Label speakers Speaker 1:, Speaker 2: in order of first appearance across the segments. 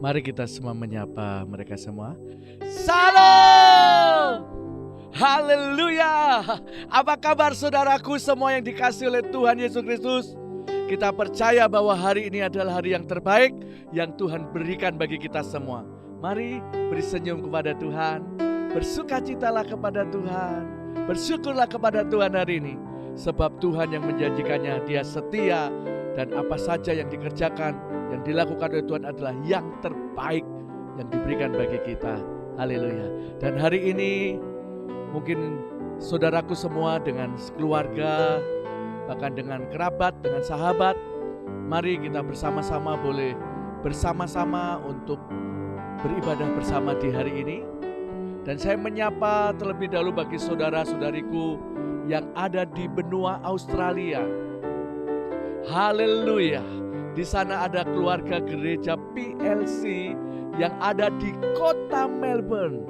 Speaker 1: Mari kita semua menyapa mereka semua. Salam! Haleluya! Apa kabar saudaraku semua yang dikasihi oleh Tuhan Yesus Kristus? Kita percaya bahwa hari ini adalah hari yang terbaik yang Tuhan berikan bagi kita semua. Mari beri senyum kepada Tuhan, bersukacitalah kepada Tuhan, bersyukurlah kepada Tuhan hari ini. Sebab Tuhan yang menjanjikannya, Dia setia, dan apa saja yang dikerjakan, yang dilakukan oleh Tuhan adalah yang terbaik yang diberikan bagi kita. Haleluya. Dan hari ini mungkin saudaraku semua dengan keluarga, bahkan dengan kerabat, dengan sahabat, mari kita bersama-sama boleh bersama-sama untuk beribadah bersama di hari ini. Dan saya menyapa terlebih dahulu bagi saudara-saudariku yang ada di benua Australia. Haleluya. Di sana ada keluarga gereja PLC yang ada di kota Melbourne.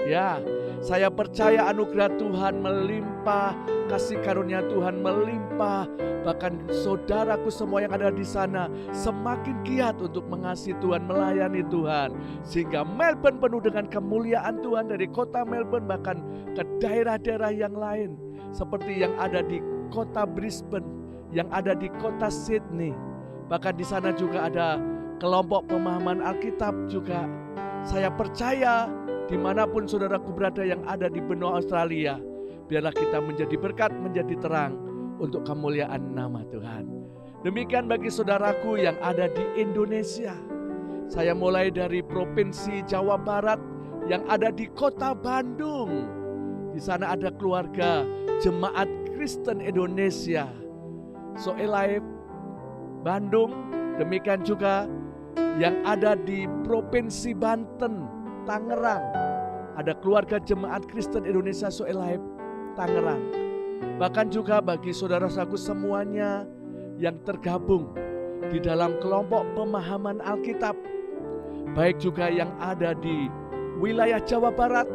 Speaker 1: Ya, saya percaya anugerah Tuhan melimpah, kasih karunia Tuhan melimpah. Bahkan saudaraku semua yang ada di sana semakin giat untuk mengasihi Tuhan, melayani Tuhan. Sehingga Melbourne penuh dengan kemuliaan Tuhan, dari kota Melbourne bahkan ke daerah-daerah yang lain. Seperti yang ada di kota Brisbane, yang ada di kota Sydney. Bahkan di sana juga ada kelompok pemahaman Alkitab juga. Saya percaya dimanapun saudaraku berada yang ada di benua Australia, biarlah kita menjadi berkat, menjadi terang untuk kemuliaan nama Tuhan. Demikian bagi saudaraku yang ada di Indonesia. Saya mulai dari Provinsi Jawa Barat yang ada di kota Bandung. Di sana ada keluarga Jemaat Kristen Indonesia So Alive Bandung. Demikian juga yang ada di Provinsi Banten, Tangerang, ada keluarga Jemaat Kristen Indonesia So Alive Tangerang. Bahkan juga bagi saudara-saudaraku semuanya yang tergabung di dalam kelompok pemahaman Alkitab, baik juga yang ada di wilayah Jawa Barat,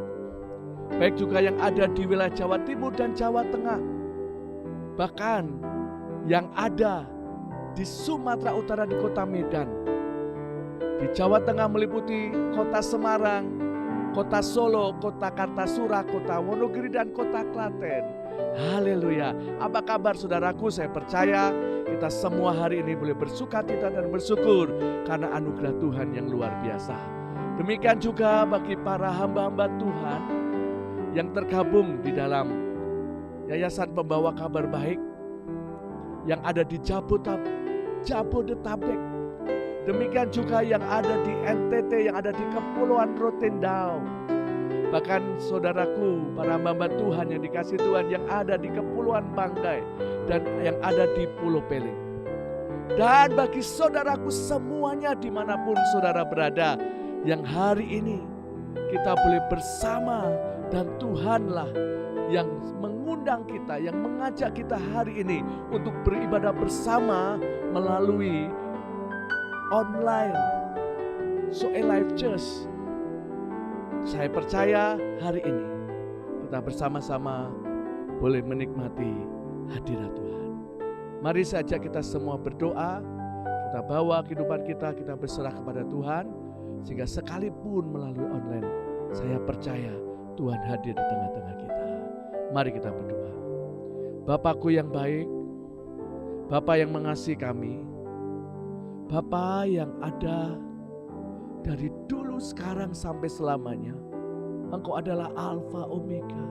Speaker 1: baik juga yang ada di wilayah Jawa Timur dan Jawa Tengah, bahkan yang ada di Sumatera Utara di kota Medan, di Jawa Tengah meliputi kota Semarang, kota Solo, kota Kartasura, kota Wonogiri, dan kota Klaten. Haleluya. Apa kabar saudaraku? Saya percaya kita semua hari ini boleh bersukacita dan bersyukur karena anugerah Tuhan yang luar biasa. Demikian juga bagi para hamba-hamba Tuhan yang tergabung di dalam Yayasan Pembawa Kabar Baik yang ada di Jabodetabek. Demikian juga yang ada di NTT, yang ada di Kepulauan Rotendao. Bahkan saudaraku, para hamba Tuhan yang dikasih Tuhan yang ada di Kepulauan Banggai dan yang ada di Pulau Peling. Dan bagi saudaraku semuanya dimanapun saudara berada, yang hari ini kita boleh bersama, dan Tuhanlah yang mengundang kita, yang mengajak kita hari ini untuk beribadah bersama melalui online So Alive Church. Saya percaya hari ini kita bersama-sama boleh menikmati hadirat Tuhan. Mari saja kita semua berdoa, kita bawa kehidupan kita berserah kepada Tuhan, sehingga sekalipun melalui online, saya percaya Tuhan hadir di tengah-tengah kita. Mari kita berdoa. Bapakku yang baik, Bapa yang mengasihi kami, Bapa yang ada dari dulu, sekarang, sampai selamanya. Engkau adalah Alfa Omega.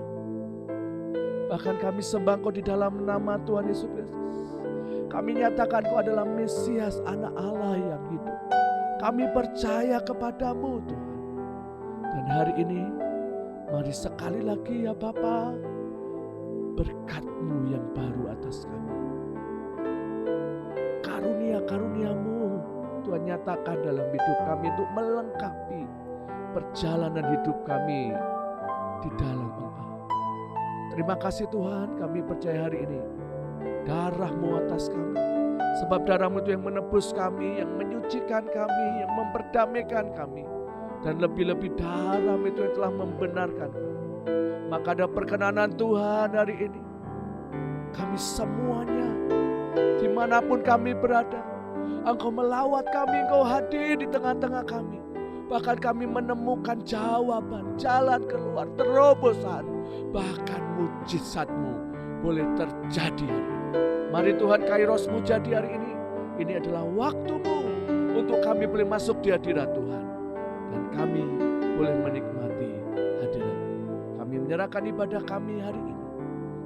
Speaker 1: Bahkan kami sembah Engkau di dalam nama Tuhan Yesus Kristus. Kami nyatakan Engkau adalah Mesias, anak Allah yang hidup. Kami percaya kepadamu Tuhan. Dan hari ini mari sekali lagi ya Bapa, berkat-Mu yang baru atas kami. Karunia-karuniamu Tuhan nyatakan dalam hidup kami untuk melengkapi perjalanan hidup kami di dalam Engkau. Terima kasih Tuhan, kami percaya hari ini darah-Mu atas kami. Sebab darah-Mu itu yang menebus kami, yang menyucikan kami, yang memperdamaikan kami. Dan lebih-lebih darah-Mu itu yang telah membenarkan kami. Maka ada perkenanan Tuhan hari ini. Kami semuanya, dimanapun kami berada, Engkau melawat kami, Engkau hadir di tengah-tengah kami. Bahkan kami menemukan jawaban, jalan keluar, terobosan. Bahkan mujizat-Mu boleh terjadi hari ini. Mari Tuhan kairosmu jadi hari ini. Ini adalah waktu-Mu untuk kami boleh masuk di hadirat Tuhan. Dan kami boleh menikmati hadirat. Kami menyerahkan ibadah kami hari ini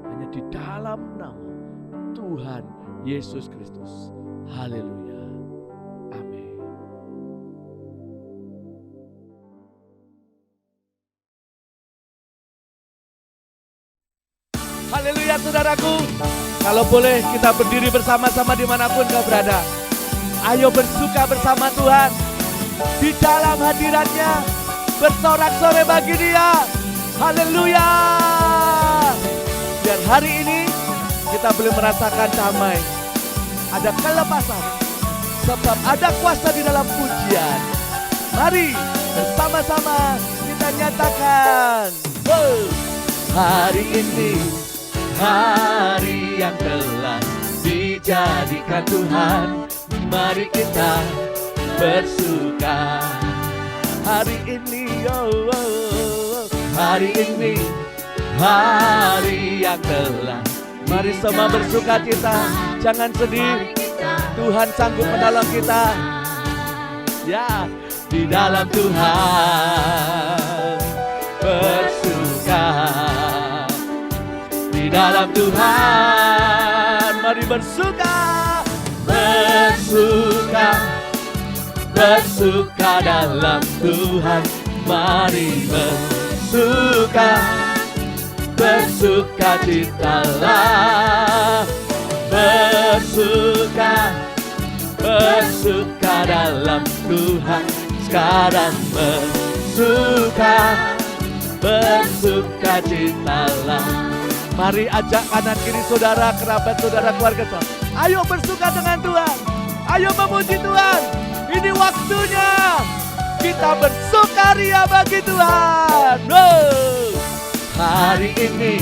Speaker 1: hanya di dalam nama Tuhan Yesus Kristus. Haleluya. Amin. Haleluya saudaraku. Kalau boleh kita berdiri bersama-sama dimanapun kau berada. Ayo bersuka bersama Tuhan. Di dalam hadiratnya bersorak-sorai bagi Dia. Haleluya. Biar hari ini kita boleh merasakan damai. Ada kelepasan. Sebab ada kuasa di dalam pujian. Mari bersama-sama kita nyatakan. Hari ini hari yang telah dijadikan Tuhan. Mari kita bersuka. Hari ini, hari ini hari yang telah. Mari semua bersuka cita, jangan sedih. Tuhan sanggup menolong kita. Ya, di dalam Tuhan bersuka. Di dalam Tuhan, mari bersuka. Bersuka, bersuka dalam Tuhan. Mari bersuka, bersuka citalah. Bersuka, bersuka dalam Tuhan. Sekarang bersuka, bersuka citalah. Mari ajak kanan kiri saudara, kerabat saudara, keluarga saudara. Ayo bersuka dengan Tuhan. Ayo memuji Tuhan. Ini waktunya kita bersukaria bagi Tuhan. Hari ini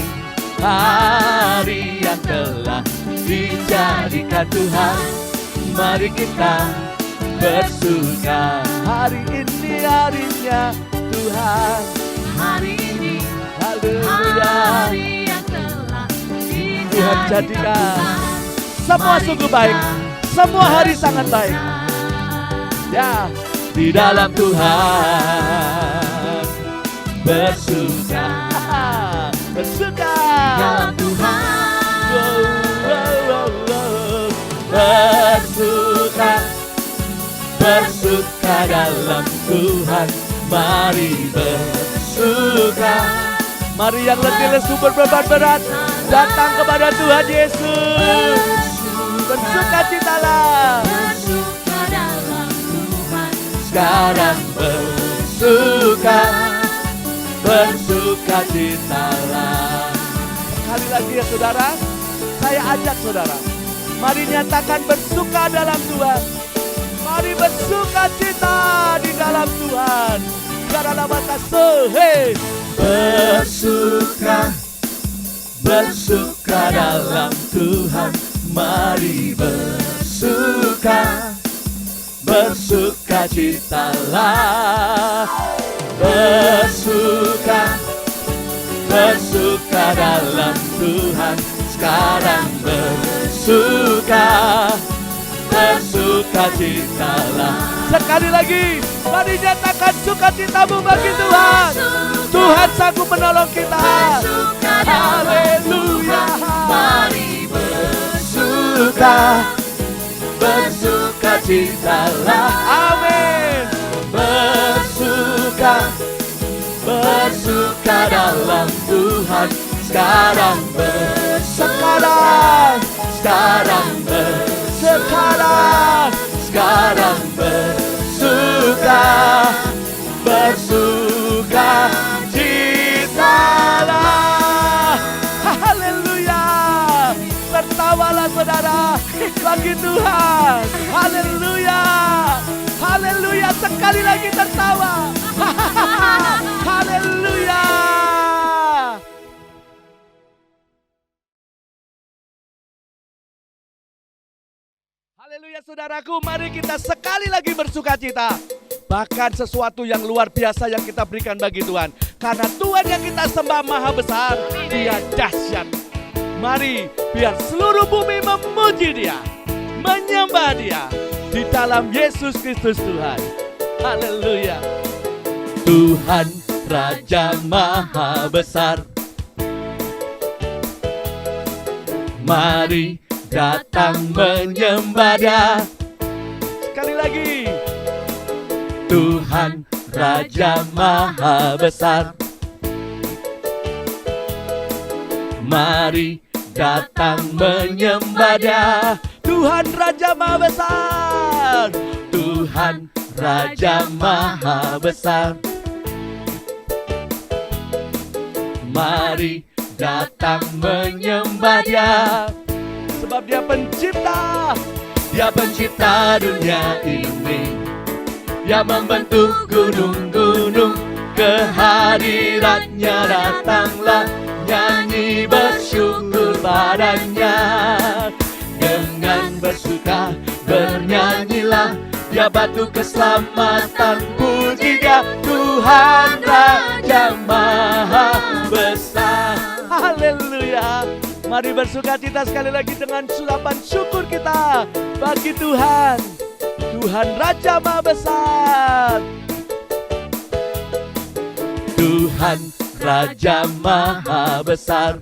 Speaker 1: hari yang telah dijadikan Tuhan. Mari kita bersuka. Hari ini harinya Tuhan. Hari ini haleluya. Tuhan jadikan semua sungguh baik. Semua hari sangat baik. Ya, di dalam Tuhan bersuka. Bersuka dalam Tuhan. Bersuka, bersuka dalam Tuhan. Mari bersuka. Mari yang letih lesu berbeban berat datang kepada Tuhan Yesus. Bersuka citalah. Bersuka dalam Tuhan. Sekarang bersuka, bersuka citalah. Sekali lagi ya saudara, saya ajak saudara, mari nyatakan bersuka dalam Tuhan. Mari bersuka cita di dalam Tuhan. Karena mata sohe. Bersuka, bersuka dalam Tuhan. Mari bersuka, bersuka citalah. Bersuka, bersuka dalam Tuhan. Sekarang bersuka, bersuka citalah. Sekali lagi, mari nyatakan sukacitamu bagi Tuhan. Tuhan sanggup menolong kita. Haleluya. Mari bersuka, bersuka citalah. Amin. Bersuka, bersuka dalam Tuhan. Sekarang sekarang, sekarang sekarang, sekarang bersuka, bersuka citalah. Haleluya. Tertawalah saudara bagi Tuhan. Haleluya. Haleluya. Sekali lagi tertawa. Haleluya. Haleluya saudaraku, mari kita sekali lagi bersuka cita. bahkan sesuatu yang luar biasa yang kita berikan bagi Tuhan. Karena Tuhan yang kita sembah maha besar, Dia dahsyat. Mari biar seluruh bumi memuji Dia, menyembah Dia di dalam Yesus Kristus Tuhan. Haleluya. Tuhan Raja Maha Besar, mari datang menyembah Dia. Sekali lagi. Tuhan Raja Maha Besar, mari datang menyembah Dia. Tuhan Raja Maha Besar, Tuhan Raja Maha Besar, mari datang menyembah Dia. Sebab Dia pencipta, Dia pencipta dunia ini. Dia membentuk gunung-gunung, kehadirannya datanglah, nyanyi bersyukur padanya. Dengan bersuka bernyanyilah, Dia batu keselamatan, puji Dia Tuhan Raja Maha Besar. Haleluya. Mari bersukacita sekali lagi dengan ucapan syukur kita bagi Tuhan. Tuhan Raja Maha Besar, Tuhan Raja Maha Besar,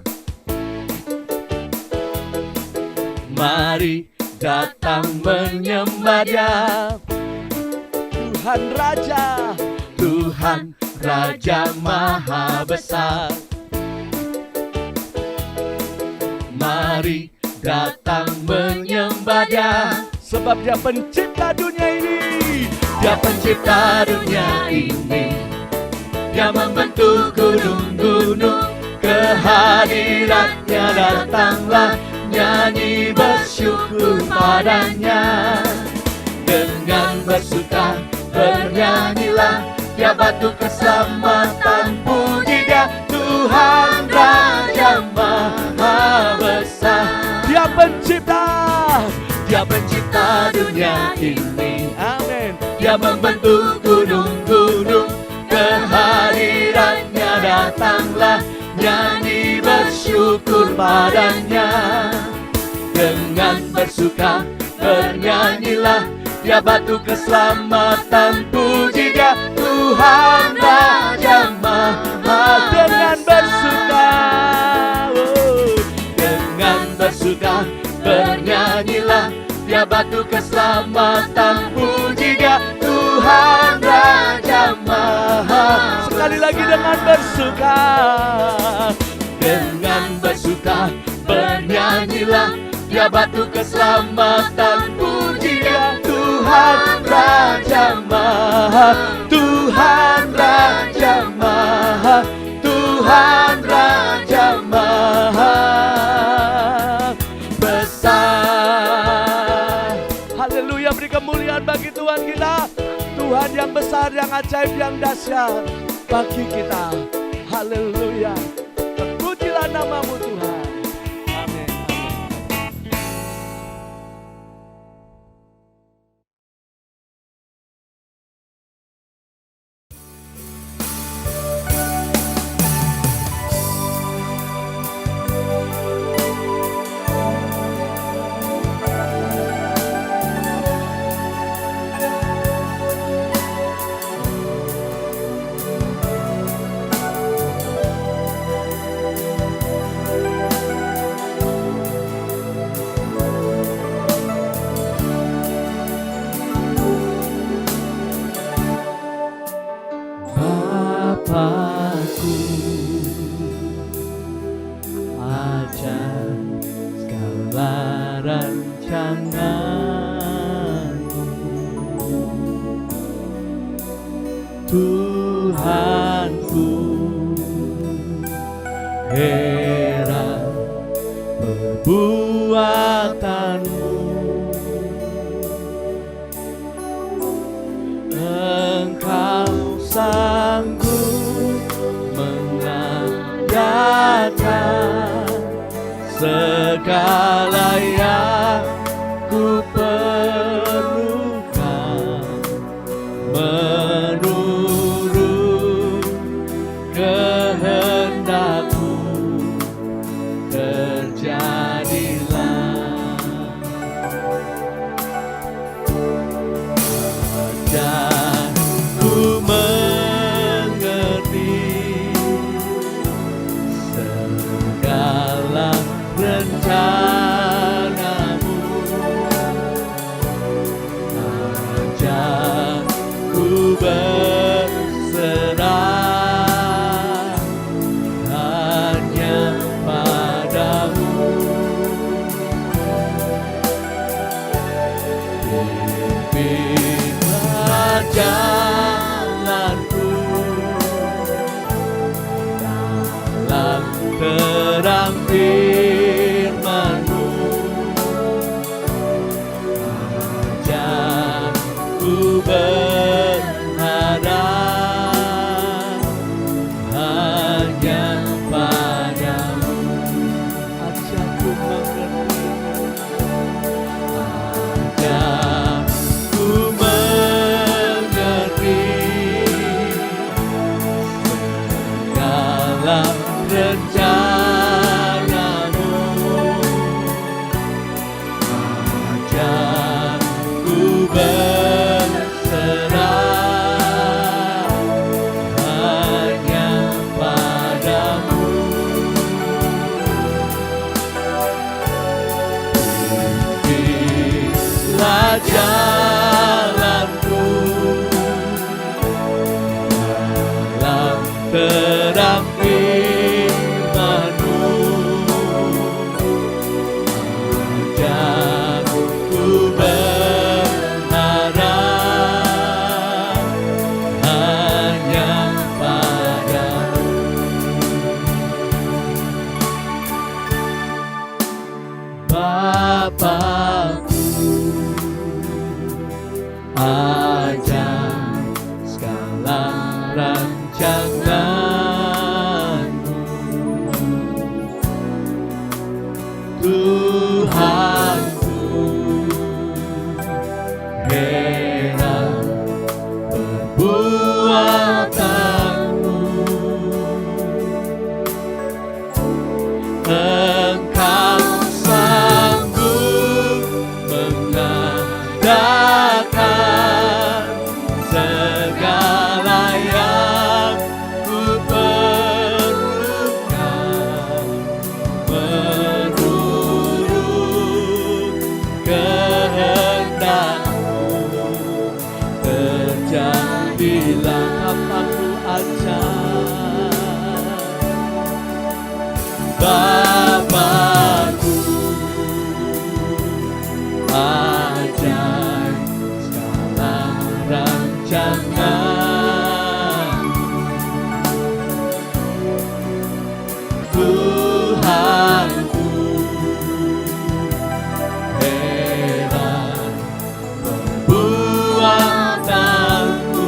Speaker 1: mari datang menyembah Dia. Tuhan Raja, Tuhan Raja Maha Besar, mari datang menyembah Dia. Sebab Dia pencipta dunia ini, Dia pencipta dunia ini. Dia membentuk gunung-gunung, kehadirannya datanglah, nyanyi bersyukur padanya. Dengan bersuka bernyanyilah, Dia batu keselamatan, puji Dia Tuhan Raja Maha Besar. Dia pencipta, Dia pencipta dunia ini. Amin. Dia membentuk gunung-gunung, kehadirannya datanglah, nyanyi bersyukur padanya. Dengan bersuka bernyanyilah, Dia batu keselamatan, puji Dia Tuhan Raja Maha. Dengan bersuka, dengan bersuka bernyanyilah, Dia batu keselamatan, puji Dia Tuhan Raja Maha. Sekali lagi dengan bersuka, dengan bersuka bernyanyilah, Dia batu keselamatan, puji Dia Tuhan Raja Maha. Tuhan Raja Maha, Tuhan Raja Maha Besar. Haleluya, beri kemuliaan bagi Tuhan kita, Tuhan yang besar, yang ajaib, yang dahsyat bagi kita. Haleluya, terpujilah nama-Mu Tuhan. Amin. Bapakku, ajar segala rancangan-Mu. Tuhanku, heran perbuatan-Mu. Engkau sanggup mengadakan segala yang ku perlukan. jalanku, dalam terang firman-Mu, ajarku berharap hanya padamu. Ajarku mengerti, ajarku mengerti segala rencana-Mu. Ajarku berserah hanya padamu. Pimpinlah jalanku dalam terang firman-Mu, ajarku berharap hanya padamu. Bapakku, ajar segala rancangan-Mu. Tuhanku, heran perbuatan-Mu. Engkau sanggup mengadakan segala yang ku perlukan, menurut kehendak-Mu. Terjadilah apa ku ajar. Bapakku, ajar segala rancangan. Tuhanku, heran perbuatan-Mu.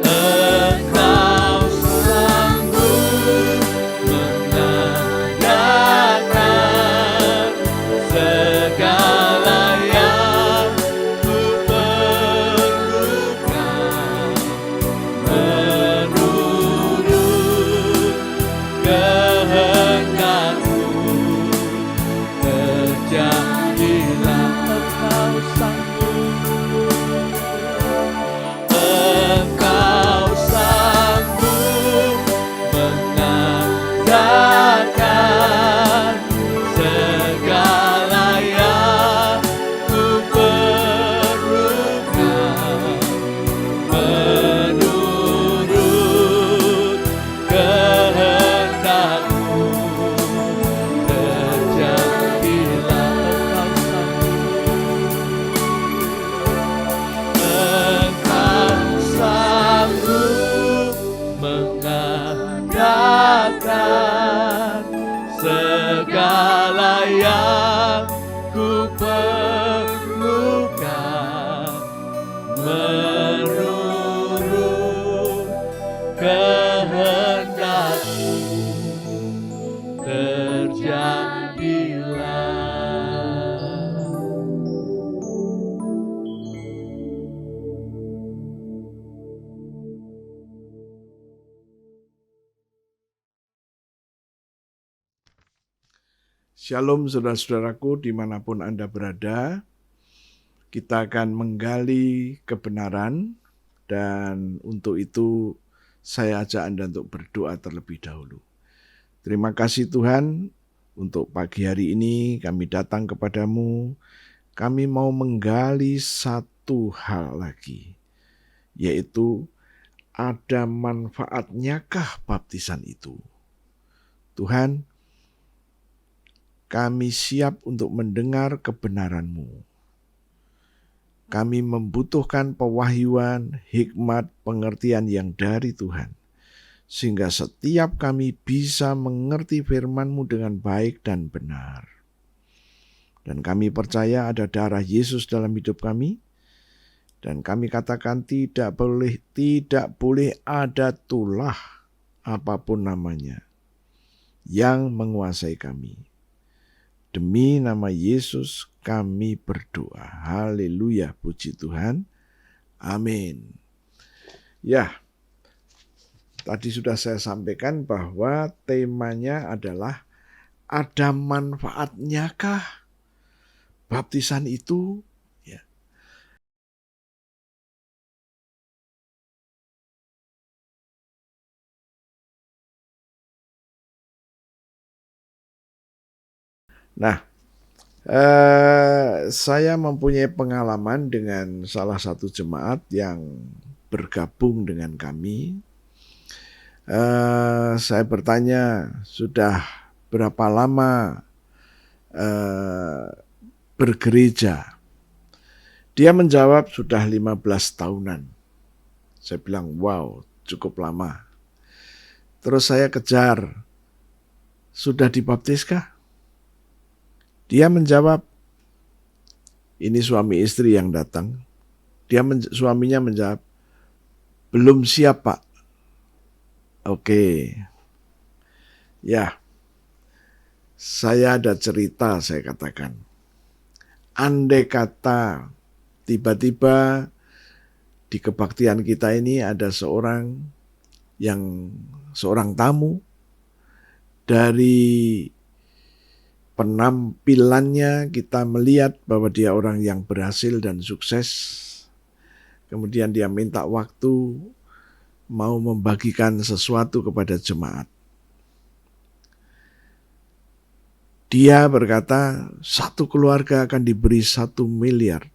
Speaker 1: Engkau sanggup mengadakan segala yang ku perlukan, menurut kehendak-Mu. Terjadilah Engkau sanggup, Engkau sanggup mengadakan segala yang ku perlukan, menurut kehendak-Mu. Terjadilah Engkau sanggup mengadakan segala yang ku perlukan, menurut kehendak-Mu. Terjadilah.
Speaker 2: Shalom saudara-saudaraku dimanapun Anda berada. Kita akan menggali kebenaran dan untuk itu saya ajak Anda untuk berdoa terlebih dahulu. Terima kasih Tuhan untuk pagi hari ini kami datang kepadamu. Kami mau menggali satu hal lagi, yaitu ada manfaatnyakah baptisan itu? Tuhan, kami siap untuk mendengar kebenaran-Mu. kami membutuhkan pewahyuan, hikmat, pengertian yang dari Tuhan. Sehingga setiap kami bisa mengerti firman-Mu dengan baik dan benar. Dan kami percaya ada darah Yesus dalam hidup kami. Dan kami katakan tidak boleh ada tulah apapun namanya yang menguasai kami. Demi nama Yesus kami berdoa. Haleluya, puji Tuhan. Amin. Ya, tadi sudah saya sampaikan bahwa temanya adalah ada manfaatnya kah baptisan itu? Ya. Nah, saya mempunyai pengalaman dengan salah satu jemaat yang bergabung dengan kami. Saya bertanya, sudah berapa lama bergereja? Dia menjawab sudah 15 tahunan. Saya bilang, wow, cukup lama. Terus saya kejar, sudah dibaptiskah? Dia menjawab, ini suami istri yang datang. Suaminya menjawab, belum siap Pak. Oke. Ya, saya ada cerita, saya katakan. Andai kata tiba-tiba di kebaktian kita ini ada seorang tamu dari penampilannya kita melihat bahwa dia orang yang berhasil dan sukses. Kemudian dia minta waktu mau membagikan sesuatu kepada jemaat. Dia berkata, satu keluarga akan diberi 1 miliar.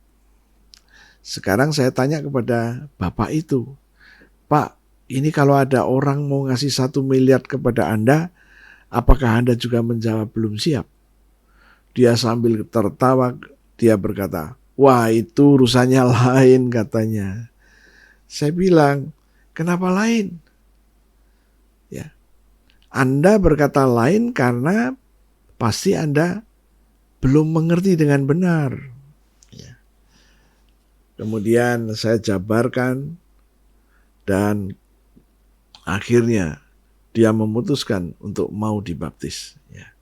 Speaker 2: Sekarang saya tanya kepada bapak itu, Pak, ini kalau ada orang mau ngasih 1 miliar kepada Anda, apakah Anda juga menjawab belum siap? Dia sambil tertawa, dia berkata, wah itu urusannya lain katanya. Saya bilang, kenapa lain? Ya, Anda berkata lain karena pasti Anda belum mengerti dengan benar. Ya. Kemudian saya jabarkan dan akhirnya dia memutuskan untuk mau dibaptis. Ya.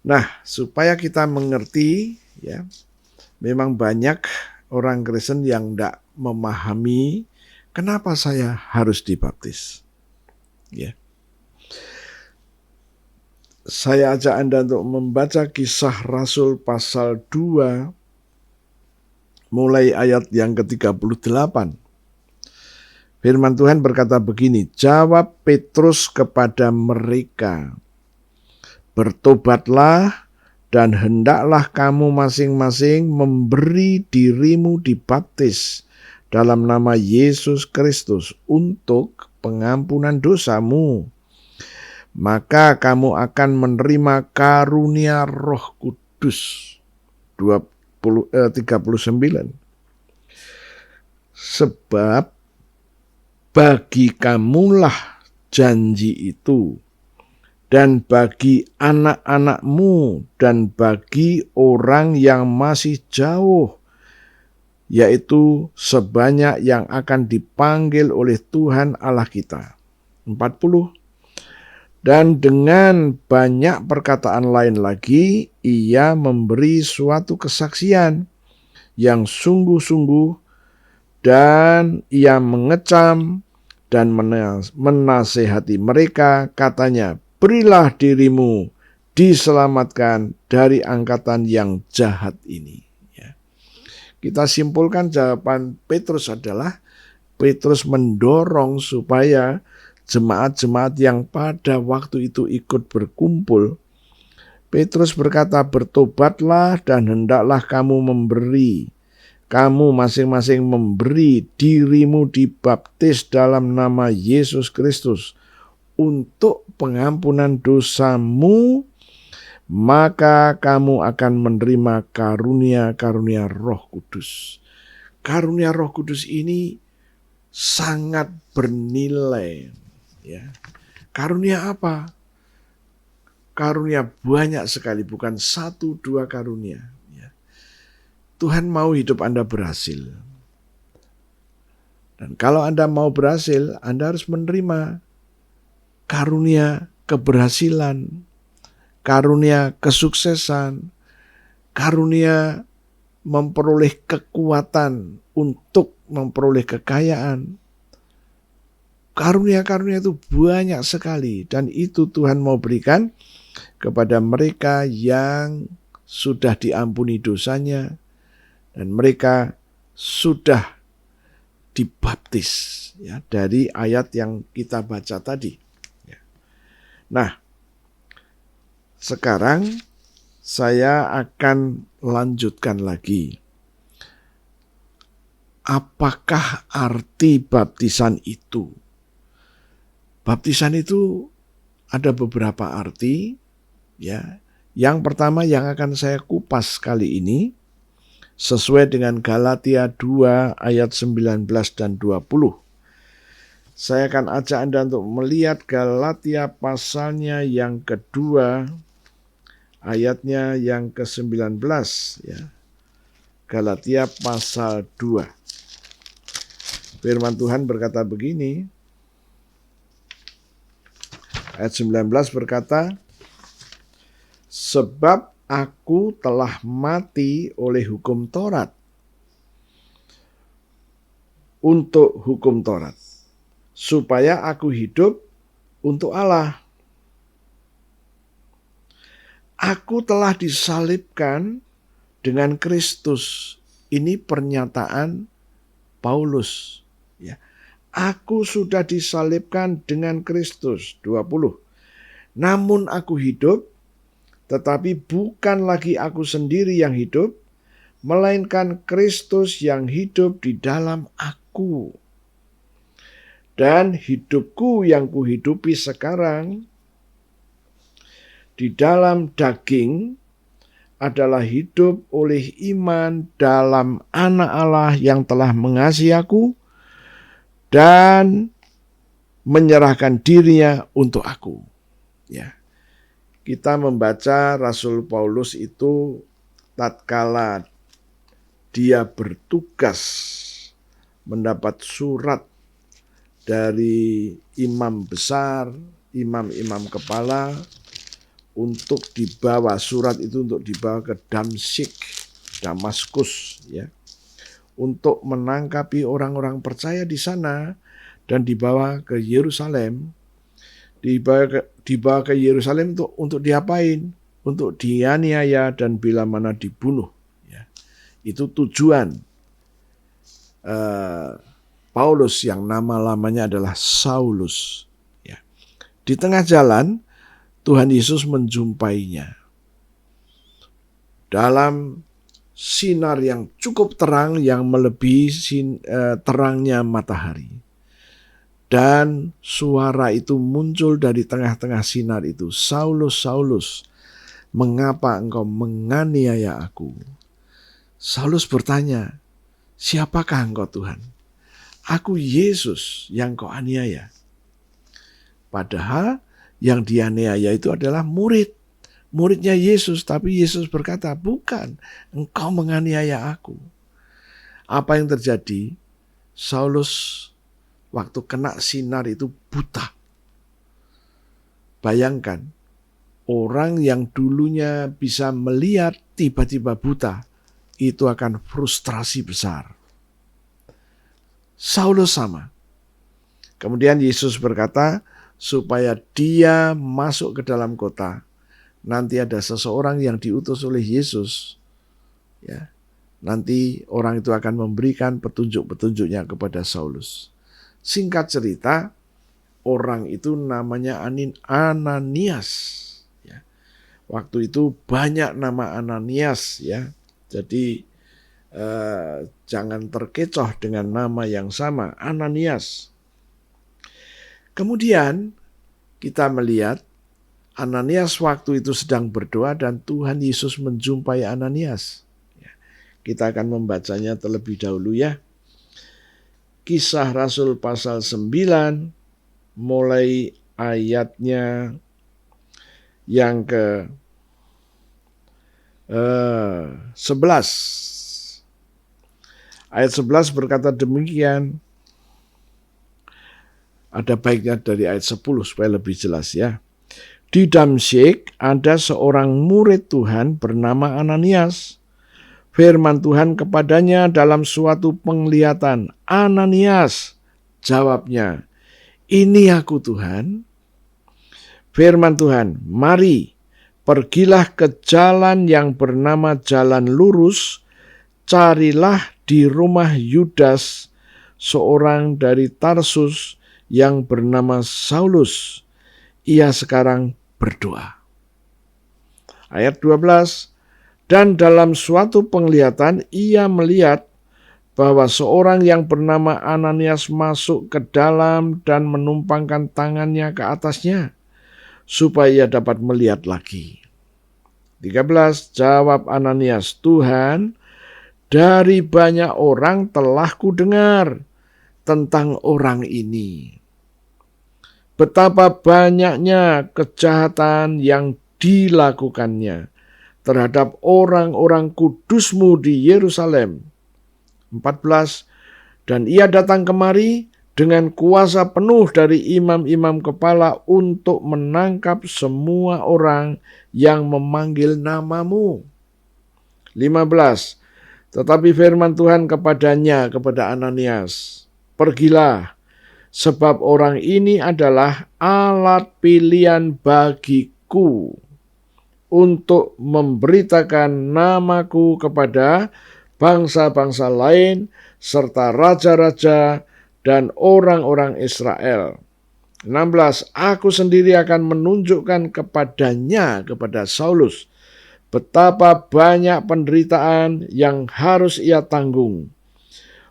Speaker 2: Nah, supaya kita mengerti, ya, memang banyak orang Kristen yang tidak memahami kenapa saya harus dibaptis. Ya. Saya ajak Anda untuk membaca Kisah Rasul pasal 2, mulai ayat yang ke-38. Firman Tuhan berkata begini, jawab Petrus kepada mereka, bertobatlah dan hendaklah kamu masing-masing memberi dirimu dibaptis dalam nama Yesus Kristus untuk pengampunan dosamu. Maka kamu akan menerima karunia Roh Kudus. 39. Sebab bagi kamulah janji itu, dan bagi anak-anakmu, dan bagi orang yang masih jauh, yaitu sebanyak yang akan dipanggil oleh Tuhan Allah kita. 40. Dan dengan banyak perkataan lain lagi, ia memberi suatu kesaksian yang sungguh-sungguh, dan ia mengecam dan menasehati mereka, katanya, berilah dirimu diselamatkan dari angkatan yang jahat ini. Ya. Kita simpulkan jawaban Petrus adalah, Petrus mendorong supaya jemaat-jemaat yang pada waktu itu ikut berkumpul, Petrus berkata, bertobatlah dan hendaklah kamu masing-masing memberi dirimu dibaptis dalam nama Yesus Kristus untuk pengampunan dosamu, maka kamu akan menerima karunia-karunia Roh Kudus. karunia Roh Kudus ini sangat bernilai. Ya. Karunia apa? Karunia banyak sekali, bukan 1-2 karunia. Ya. Tuhan mau hidup Anda berhasil. Dan kalau Anda mau berhasil, Anda harus menerima karunia keberhasilan, karunia kesuksesan, karunia memperoleh kekuatan untuk memperoleh kekayaan. Karunia-karunia itu banyak sekali, dan itu Tuhan mau berikan kepada mereka yang sudah diampuni dosanya dan mereka sudah dibaptis, ya, dari ayat yang kita baca tadi. Ya. Nah, sekarang saya akan lanjutkan lagi. Apakah arti baptisan itu? Baptisan itu ada beberapa arti, ya. Yang pertama yang akan saya kupas kali ini sesuai dengan Galatia 2 ayat 19 dan 20. Saya akan ajak Anda untuk melihat Galatia pasalnya yang kedua, ayatnya yang ke-19, ya. Galatia pasal 2. Firman Tuhan berkata begini. Ayat 19 berkata, sebab aku telah mati oleh hukum Taurat untuk hukum Taurat, supaya aku hidup untuk Allah. Aku telah disalibkan dengan Kristus. Ini pernyataan Paulus. Ya. Aku sudah disalibkan dengan Kristus. 20. Namun aku hidup, tetapi bukan lagi aku sendiri yang hidup, melainkan Kristus yang hidup di dalam aku. Dan hidupku yang kuhidupi sekarang di dalam daging adalah hidup oleh iman dalam Anak Allah yang telah mengasihi aku dan menyerahkan dirinya untuk aku. Ya. Kita membaca Rasul Paulus itu tatkala dia bertugas mendapat surat dari imam besar, imam-imam kepala untuk dibawa, surat itu untuk dibawa ke Damaskus, ya, untuk menangkapi orang-orang percaya di sana dan dibawa ke Yerusalem. Dibawa ke Yerusalem untuk diapain? Untuk dianiaya dan bila mana dibunuh. Ya. Itu tujuan Paulus yang nama-lamanya adalah Saulus. Ya. Di tengah jalan Tuhan Yesus menjumpainya dalam sinar yang cukup terang yang melebihi terangnya matahari. Dan suara itu muncul dari tengah-tengah sinar itu. Saulus, Saulus, mengapa engkau menganiaya aku? Saulus bertanya, siapakah engkau Tuhan? Aku Yesus yang kau aniaya. Padahal yang dianiaya itu adalah muridnya Yesus. Tapi Yesus berkata, bukan, engkau menganiaya aku. Apa yang terjadi? Saulus waktu kena sinar itu buta. Bayangkan, orang yang dulunya bisa melihat tiba-tiba buta, itu akan frustrasi besar. Saulus sama. Kemudian Yesus berkata, supaya dia masuk ke dalam kota, nanti ada seseorang yang diutus oleh Yesus, ya. Nanti orang itu akan memberikan petunjuk-petunjuknya kepada Saulus. Singkat cerita, orang itu namanya Ananias. Ya. Waktu itu banyak nama Ananias, ya. Jadi jangan terkecoh dengan nama yang sama, Ananias. Kemudian kita melihat Ananias waktu itu sedang berdoa dan Tuhan Yesus menjumpai Ananias. Ya. kita akan membacanya terlebih dahulu ya. Kisah Rasul pasal 9, mulai ayatnya yang ke 11. Ayat 11 berkata demikian. Ada baiknya dari ayat 10 supaya lebih jelas ya. Di Damsyik ada seorang murid Tuhan bernama Ananias. Firman Tuhan kepadanya dalam suatu penglihatan, "Ananias," jawabnya, "Ini aku Tuhan." Firman Tuhan, "Mari, pergilah ke jalan yang bernama Jalan Lurus, carilah di rumah Yudas, seorang dari Tarsus yang bernama Saulus. Ia sekarang berdoa." Ayat 12, "Dan dalam suatu penglihatan ia melihat bahwa seorang yang bernama Ananias masuk ke dalam dan menumpangkan tangannya ke atasnya, supaya ia dapat melihat lagi." 13, jawab Ananias, "Tuhan, dari banyak orang telah kudengar tentang orang ini. Betapa banyaknya kejahatan yang dilakukannya terhadap orang-orang kudus-Mu di Yerusalem." 14, "Dan ia datang kemari dengan kuasa penuh dari imam-imam kepala untuk menangkap semua orang yang memanggil nama-Mu." 15, tetapi firman Tuhan kepadanya, kepada Ananias, "Pergilah, sebab orang ini adalah alat pilihan bagiku untuk memberitakan namaku kepada bangsa-bangsa lain serta raja-raja dan orang-orang Israel." 16, "Aku sendiri akan menunjukkan kepadanya," kepada Saulus, "betapa banyak penderitaan yang harus ia tanggung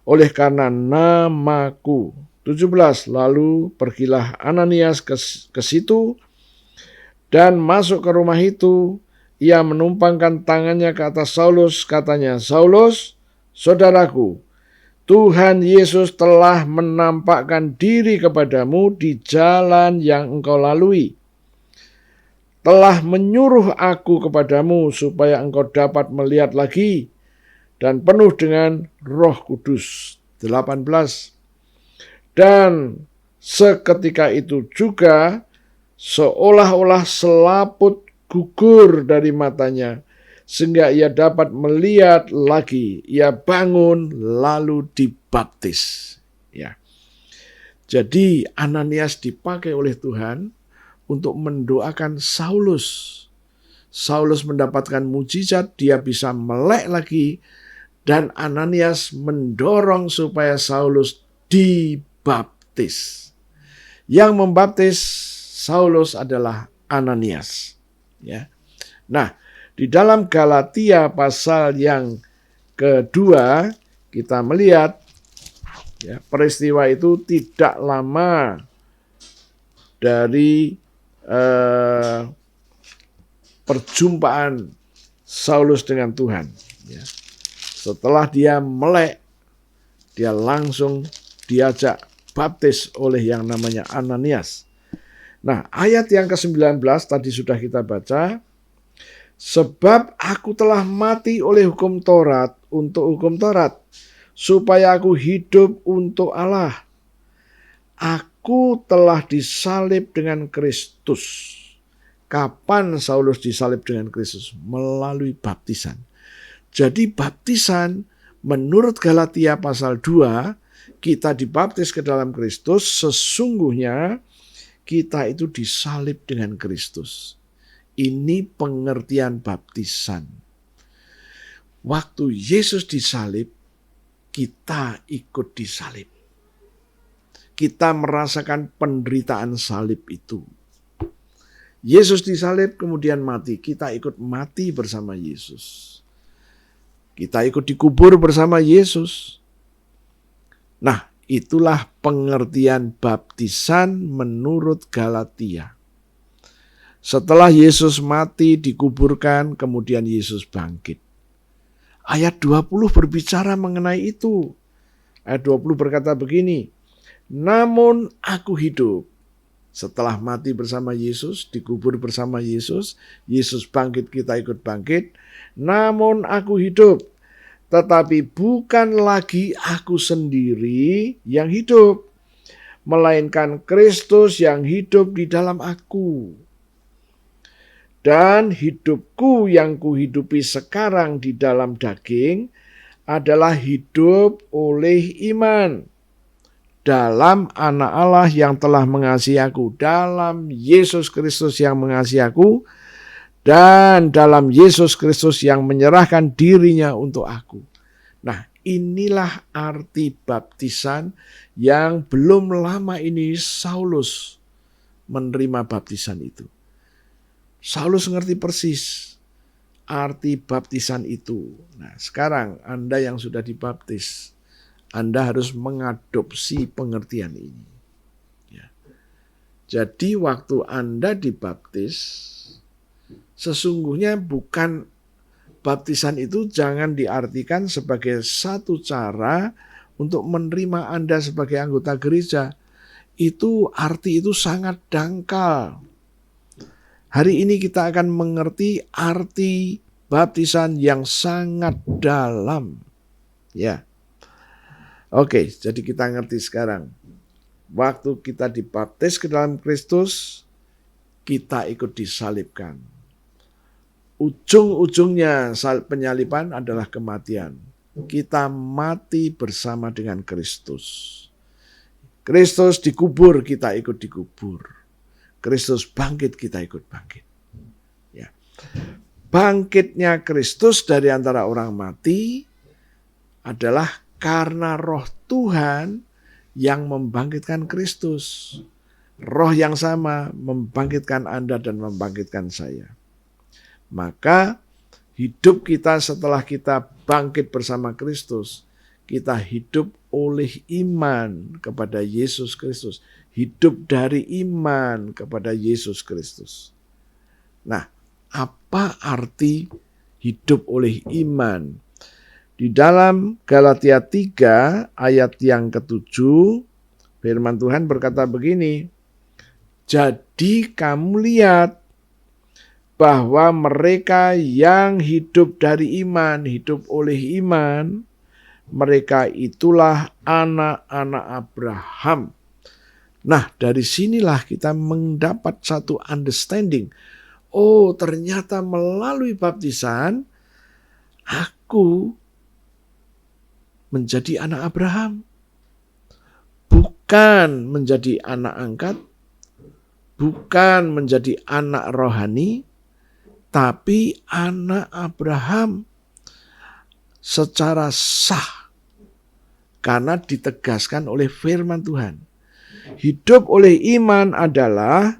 Speaker 2: oleh karena namaku." 17, lalu pergilah Ananias ke situ dan masuk ke rumah itu. Ia menumpangkan tangannya ke atas Saulus, katanya, "Saulus, saudaraku, Tuhan Yesus telah menampakkan diri kepadamu di jalan yang engkau lalui. Telah menyuruh aku kepadamu supaya engkau dapat melihat lagi dan penuh dengan Roh Kudus." 18, dan seketika itu juga seolah-olah selaput gugur dari matanya, sehingga ia dapat melihat lagi. Ia bangun lalu dibaptis. Ya. Jadi Ananias dipakai oleh Tuhan untuk mendoakan Saulus. Saulus mendapatkan mujizat, dia bisa melek lagi, dan Ananias mendorong supaya Saulus dibaptis. Yang membaptis Saulus adalah Ananias. Ya. Nah, di dalam Galatia pasal yang kedua kita melihat ya, peristiwa itu tidak lama dari perjumpaan Saulus dengan Tuhan. Ya. Setelah dia melek, dia langsung diajak baptis oleh yang namanya Ananias. Nah, ayat yang ke-19 tadi sudah kita baca. "Sebab aku telah mati oleh hukum Taurat untuk hukum Taurat, supaya aku hidup untuk Allah. Aku telah disalib dengan Kristus." Kapan Saulus disalib dengan Kristus? Melalui baptisan. Jadi baptisan menurut Galatia pasal 2, kita dibaptis ke dalam Kristus, sesungguhnya kita itu disalib dengan Kristus. Ini pengertian baptisan. Waktu Yesus disalib, kita ikut disalib. Kita merasakan penderitaan salib itu. Yesus disalib kemudian mati, kita ikut mati bersama Yesus. Kita ikut dikubur bersama Yesus. Nah, itulah pengertian baptisan menurut Galatia. Setelah Yesus mati, dikuburkan, kemudian Yesus bangkit. Ayat 20 berbicara mengenai itu. Ayat 20 berkata begini, namun aku hidup. Setelah mati bersama Yesus, dikubur bersama Yesus, Yesus bangkit, kita ikut bangkit. Namun aku hidup, tetapi bukan lagi aku sendiri yang hidup, melainkan Kristus yang hidup di dalam aku. Dan hidupku yang kuhidupi sekarang di dalam daging adalah hidup oleh iman dalam Anak Allah yang telah mengasihi aku, dalam Yesus Kristus yang mengasihi aku, dan dalam Yesus Kristus yang menyerahkan dirinya untuk aku. Nah, inilah arti baptisan yang belum lama ini Saulus menerima baptisan itu. Saulus ngerti persis arti baptisan itu. Nah, sekarang Anda yang sudah dibaptis, Anda harus mengadopsi pengertian ini. Ya. Jadi waktu Anda dibaptis, sesungguhnya bukan baptisan itu jangan diartikan sebagai satu cara untuk menerima Anda sebagai anggota gereja. Itu arti itu sangat dangkal. Hari ini kita akan mengerti arti baptisan yang sangat dalam. Ya. Oke, jadi kita ngerti sekarang. Waktu kita dibaptis ke dalam Kristus, kita ikut disalibkan. Ujung-ujungnya penyaliban adalah kematian. Kita mati bersama dengan Kristus. Kristus dikubur, kita ikut dikubur. Kristus bangkit, kita ikut bangkit. Ya. Bangkitnya Kristus dari antara orang mati adalah karena Roh Tuhan yang membangkitkan Kristus. Roh yang sama membangkitkan Anda dan membangkitkan saya. Maka hidup kita setelah kita bangkit bersama Kristus, kita hidup oleh iman kepada Yesus Kristus. Hidup dari iman kepada Yesus Kristus. Nah, apa arti hidup oleh iman? Di dalam Galatia 3 ayat yang ke-7, firman Tuhan berkata begini, jadi kamu lihat bahwa mereka yang hidup dari iman, hidup oleh iman, mereka itulah anak-anak Abraham. Nah, dari sinilah kita mendapat satu understanding. Oh, ternyata melalui baptisan, aku menjadi anak Abraham. Bukan menjadi anak angkat, bukan menjadi anak rohani, tapi anak Abraham secara sah. Karena ditegaskan oleh firman Tuhan. Hidup oleh iman adalah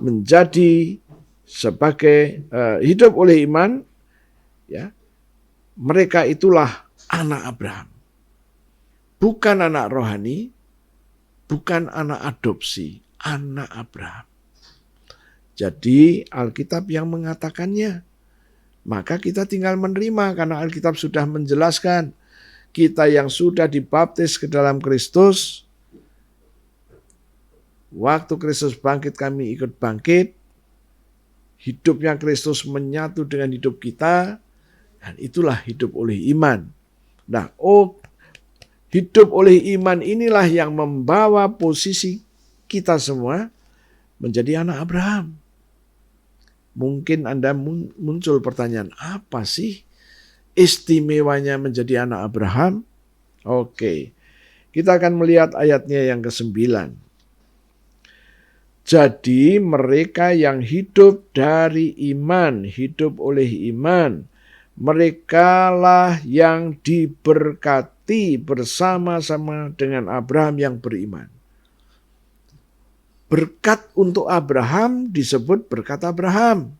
Speaker 2: menjadi sebagai hidup oleh iman, ya. Mereka itulah anak Abraham. Bukan anak rohani, bukan anak adopsi, anak Abraham. Jadi Alkitab yang mengatakannya. Maka kita tinggal menerima karena Alkitab sudah menjelaskan. Kita yang sudah dibaptis ke dalam Kristus, waktu Kristus bangkit kami ikut bangkit. Hidupnya Kristus menyatu dengan hidup kita. Dan itulah hidup oleh iman. Nah, hidup oleh iman inilah yang membawa posisi kita semua menjadi anak Abraham. Mungkin Anda muncul pertanyaan, apa sih istimewanya menjadi anak Abraham? Oke, kita akan melihat ayatnya yang ke-9. Jadi mereka yang hidup dari iman, hidup oleh iman, merekalah yang diberkati bersama-sama dengan Abraham yang beriman. Berkat untuk Abraham disebut berkat Abraham.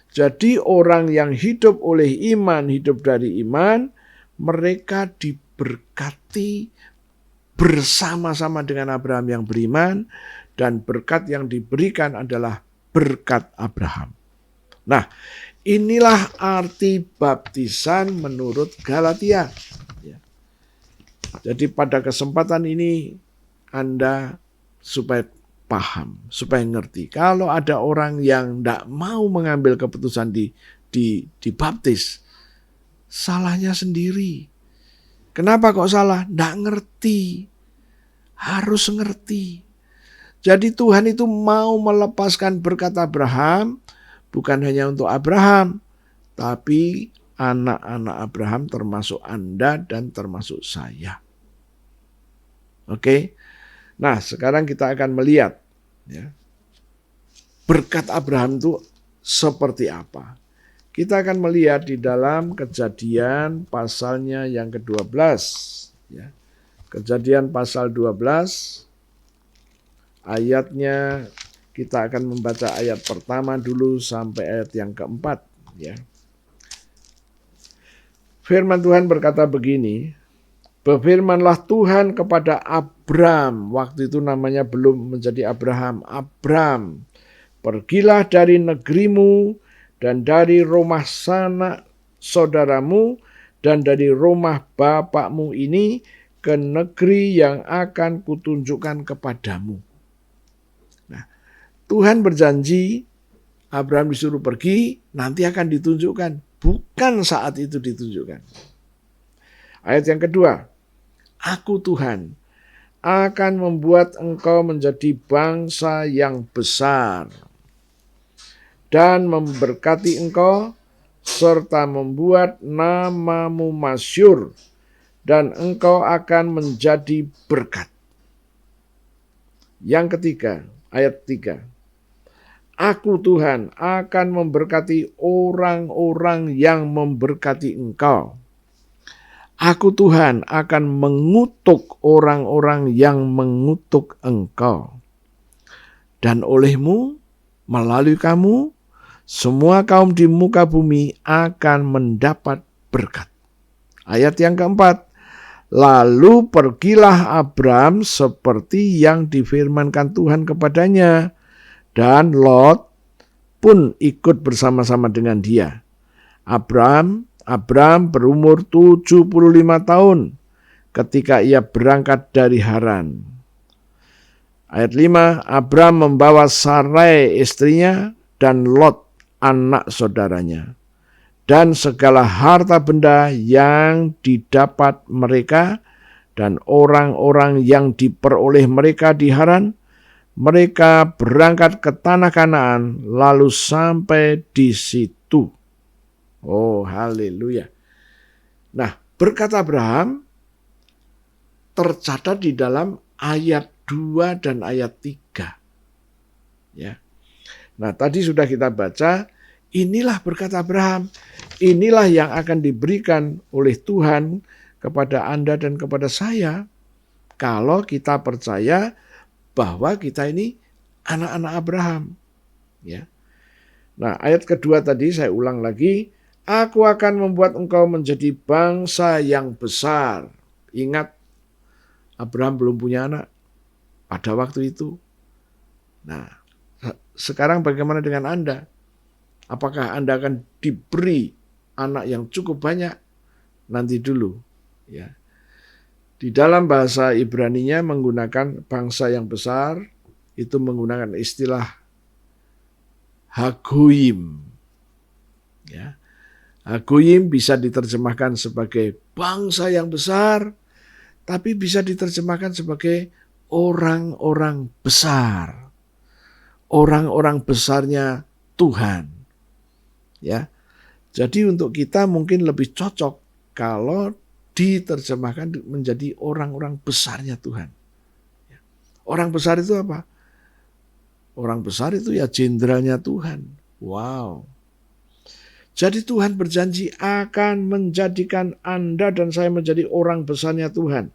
Speaker 2: Jadi orang yang hidup oleh iman, hidup dari iman, mereka diberkati bersama-sama dengan Abraham yang beriman, dan berkat yang diberikan adalah berkat Abraham. Nah, Inilah arti baptisan menurut Galatia. Ya. Jadi pada kesempatan ini Anda supaya paham, supaya ngerti. Kalau ada orang yang tidak mau mengambil keputusan dibaptis, salahnya sendiri. Kenapa kok salah? Tidak ngerti. Harus ngerti. Jadi Tuhan itu mau melepaskan berkat Abraham, bukan hanya untuk Abraham, tapi anak-anak Abraham termasuk Anda dan termasuk saya. Oke? Nah, sekarang kita akan melihat ya, berkat Abraham itu seperti apa. Kita akan melihat di dalam Kejadian pasalnya yang ke-12. Ya. Kejadian pasal 12, ayatnya kita akan membaca ayat pertama dulu sampai ayat yang keempat. Ya. Firman Tuhan berkata begini, berfirmanlah Tuhan kepada Abram, waktu itu namanya belum menjadi Abraham, Abram, pergilah dari negerimu dan dari rumah sanak saudaramu dan dari rumah bapakmu ini ke negeri yang akan kutunjukkan kepadamu. Nah, Tuhan berjanji, Abraham disuruh pergi, nanti akan ditunjukkan. Bukan saat itu ditunjukkan. Ayat yang kedua, Aku Tuhan akan membuat engkau menjadi bangsa yang besar dan memberkati engkau serta membuat namamu masyhur dan engkau akan menjadi berkat. Yang ketiga, ayat 3. Aku Tuhan akan memberkati orang-orang yang memberkati engkau. Aku Tuhan akan mengutuk orang-orang yang mengutuk engkau. Dan olehmu, melalui kamu, semua kaum di muka bumi akan mendapat berkat. Ayat yang keempat. Lalu pergilah Abram seperti yang difirmankan Tuhan kepadanya. Dan Lot pun ikut bersama-sama dengan dia. Abram berumur 75 tahun ketika ia berangkat dari Haran. Ayat 5, Abram membawa Sarai istrinya dan Lot anak saudaranya. Dan segala harta benda yang didapat mereka dan orang-orang yang diperoleh mereka di Haran, mereka berangkat ke tanah Kanaan lalu sampai di situ. Oh, haleluya. Nah, berkat Abraham tercatat di dalam ayat 2 dan ayat 3. Ya. Nah, tadi sudah kita baca, inilah berkat Abraham. Inilah yang akan diberikan oleh Tuhan kepada Anda dan kepada saya kalau kita percaya bahwa kita ini anak-anak Abraham. Ya. Nah, ayat kedua tadi saya ulang lagi, Aku akan membuat engkau menjadi bangsa yang besar. Ingat, Abraham belum punya anak pada waktu itu. Nah, sekarang bagaimana dengan Anda? Apakah Anda akan diberi anak yang cukup banyak? Nanti dulu. Ya. Di dalam bahasa Ibraninya menggunakan bangsa yang besar, itu menggunakan istilah Hagoyim. Ya. Hagoyim bisa diterjemahkan sebagai bangsa yang besar, tapi bisa diterjemahkan sebagai orang-orang besar. Orang-orang besarnya Tuhan. Ya. Jadi untuk kita mungkin lebih cocok kalau diterjemahkan menjadi orang-orang besarnya Tuhan. Orang besar itu apa? Orang besar itu ya jenderalnya Tuhan. Wow. Jadi Tuhan berjanji akan menjadikan Anda dan saya menjadi orang besarnya Tuhan.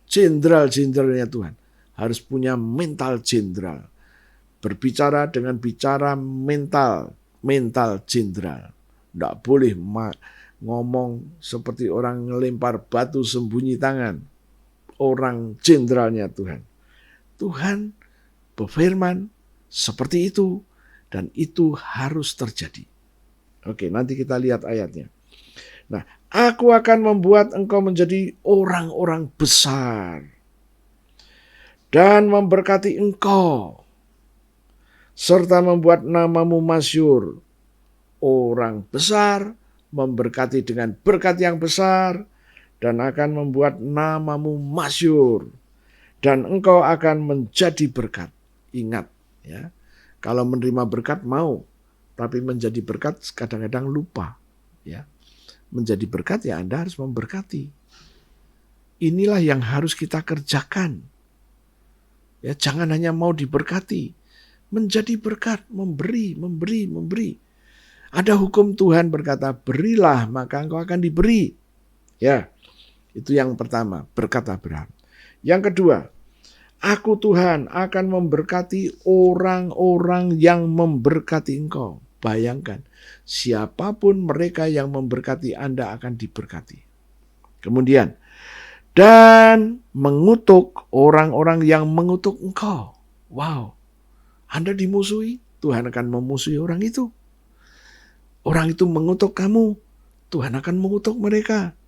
Speaker 2: Jenderal-jenderalnya Tuhan. Harus punya mental jenderal. Berbicara dengan bicara mental jenderal. Tidak boleh ngomong seperti orang ngelempar batu sembunyi tangan. Orang jenderalnya Tuhan. Tuhan berfirman seperti itu dan itu harus terjadi. Oke, nanti kita lihat ayatnya. Nah, aku akan membuat engkau menjadi orang-orang besar dan memberkati engkau, serta membuat namamu masyhur. Orang besar memberkati dengan berkat yang besar dan akan membuat namamu masyhur. Dan engkau akan menjadi berkat. Ingat ya, kalau menerima berkat mau, tapi menjadi berkat kadang-kadang lupa. Ya, menjadi berkat ya Anda harus memberkati. Inilah yang harus kita kerjakan. Ya, jangan hanya mau diberkati, menjadi berkat, memberi. Ada hukum Tuhan berkata, berilah maka engkau akan diberi. Ya, itu yang pertama, berkat Abraham. Yang kedua, aku Tuhan akan memberkati orang-orang yang memberkati engkau. Bayangkan, siapapun mereka yang memberkati Anda akan diberkati. Kemudian, dan mengutuk orang-orang yang mengutuk engkau. Wow, Anda dimusuhi, Tuhan akan memusuhi orang itu. Orang itu mengutuk kamu, Tuhan akan mengutuk mereka.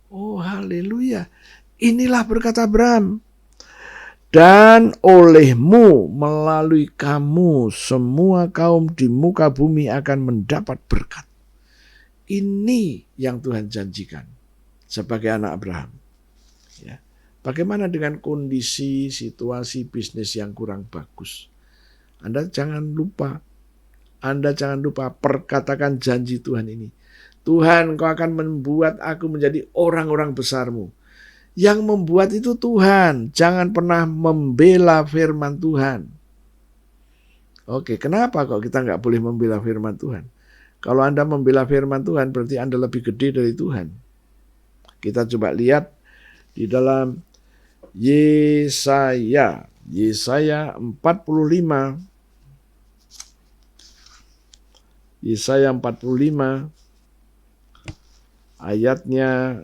Speaker 2: Oh, haleluya. Inilah berkat Abraham. Dan olehmu, melalui kamu, semua kaum di muka bumi akan mendapat berkat. Ini yang Tuhan janjikan sebagai anak Abraham. Ya. Bagaimana dengan kondisi, situasi bisnis yang kurang bagus? Anda jangan lupa perkatakan janji Tuhan ini. Tuhan, Kau akan membuat aku menjadi orang-orang besarmu. Yang membuat itu Tuhan. Jangan pernah membela firman Tuhan. Oke, kenapa kok kita nggak boleh membela firman Tuhan? Kalau Anda membela firman Tuhan, berarti Anda lebih gede dari Tuhan. Kita coba lihat di dalam Yesaya 45. Yesaya 45 ayatnya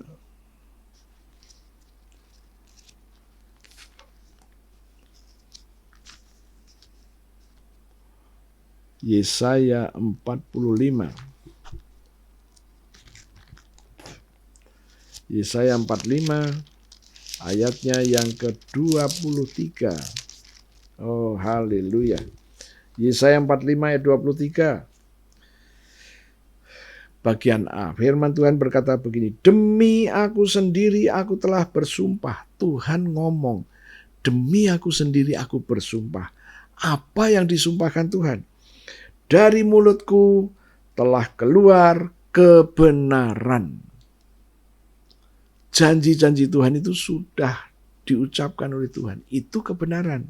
Speaker 2: Yesaya 45. Yesaya 45 ayatnya yang ke-23. Oh, haleluya. Yesaya 45 ayat 23. Bagian A, firman Tuhan berkata begini, demi aku sendiri aku telah bersumpah. Tuhan ngomong, demi aku sendiri aku bersumpah. Apa yang disumpahkan Tuhan? Dari mulutku telah keluar kebenaran. Janji-janji Tuhan itu sudah diucapkan oleh Tuhan. Itu kebenaran.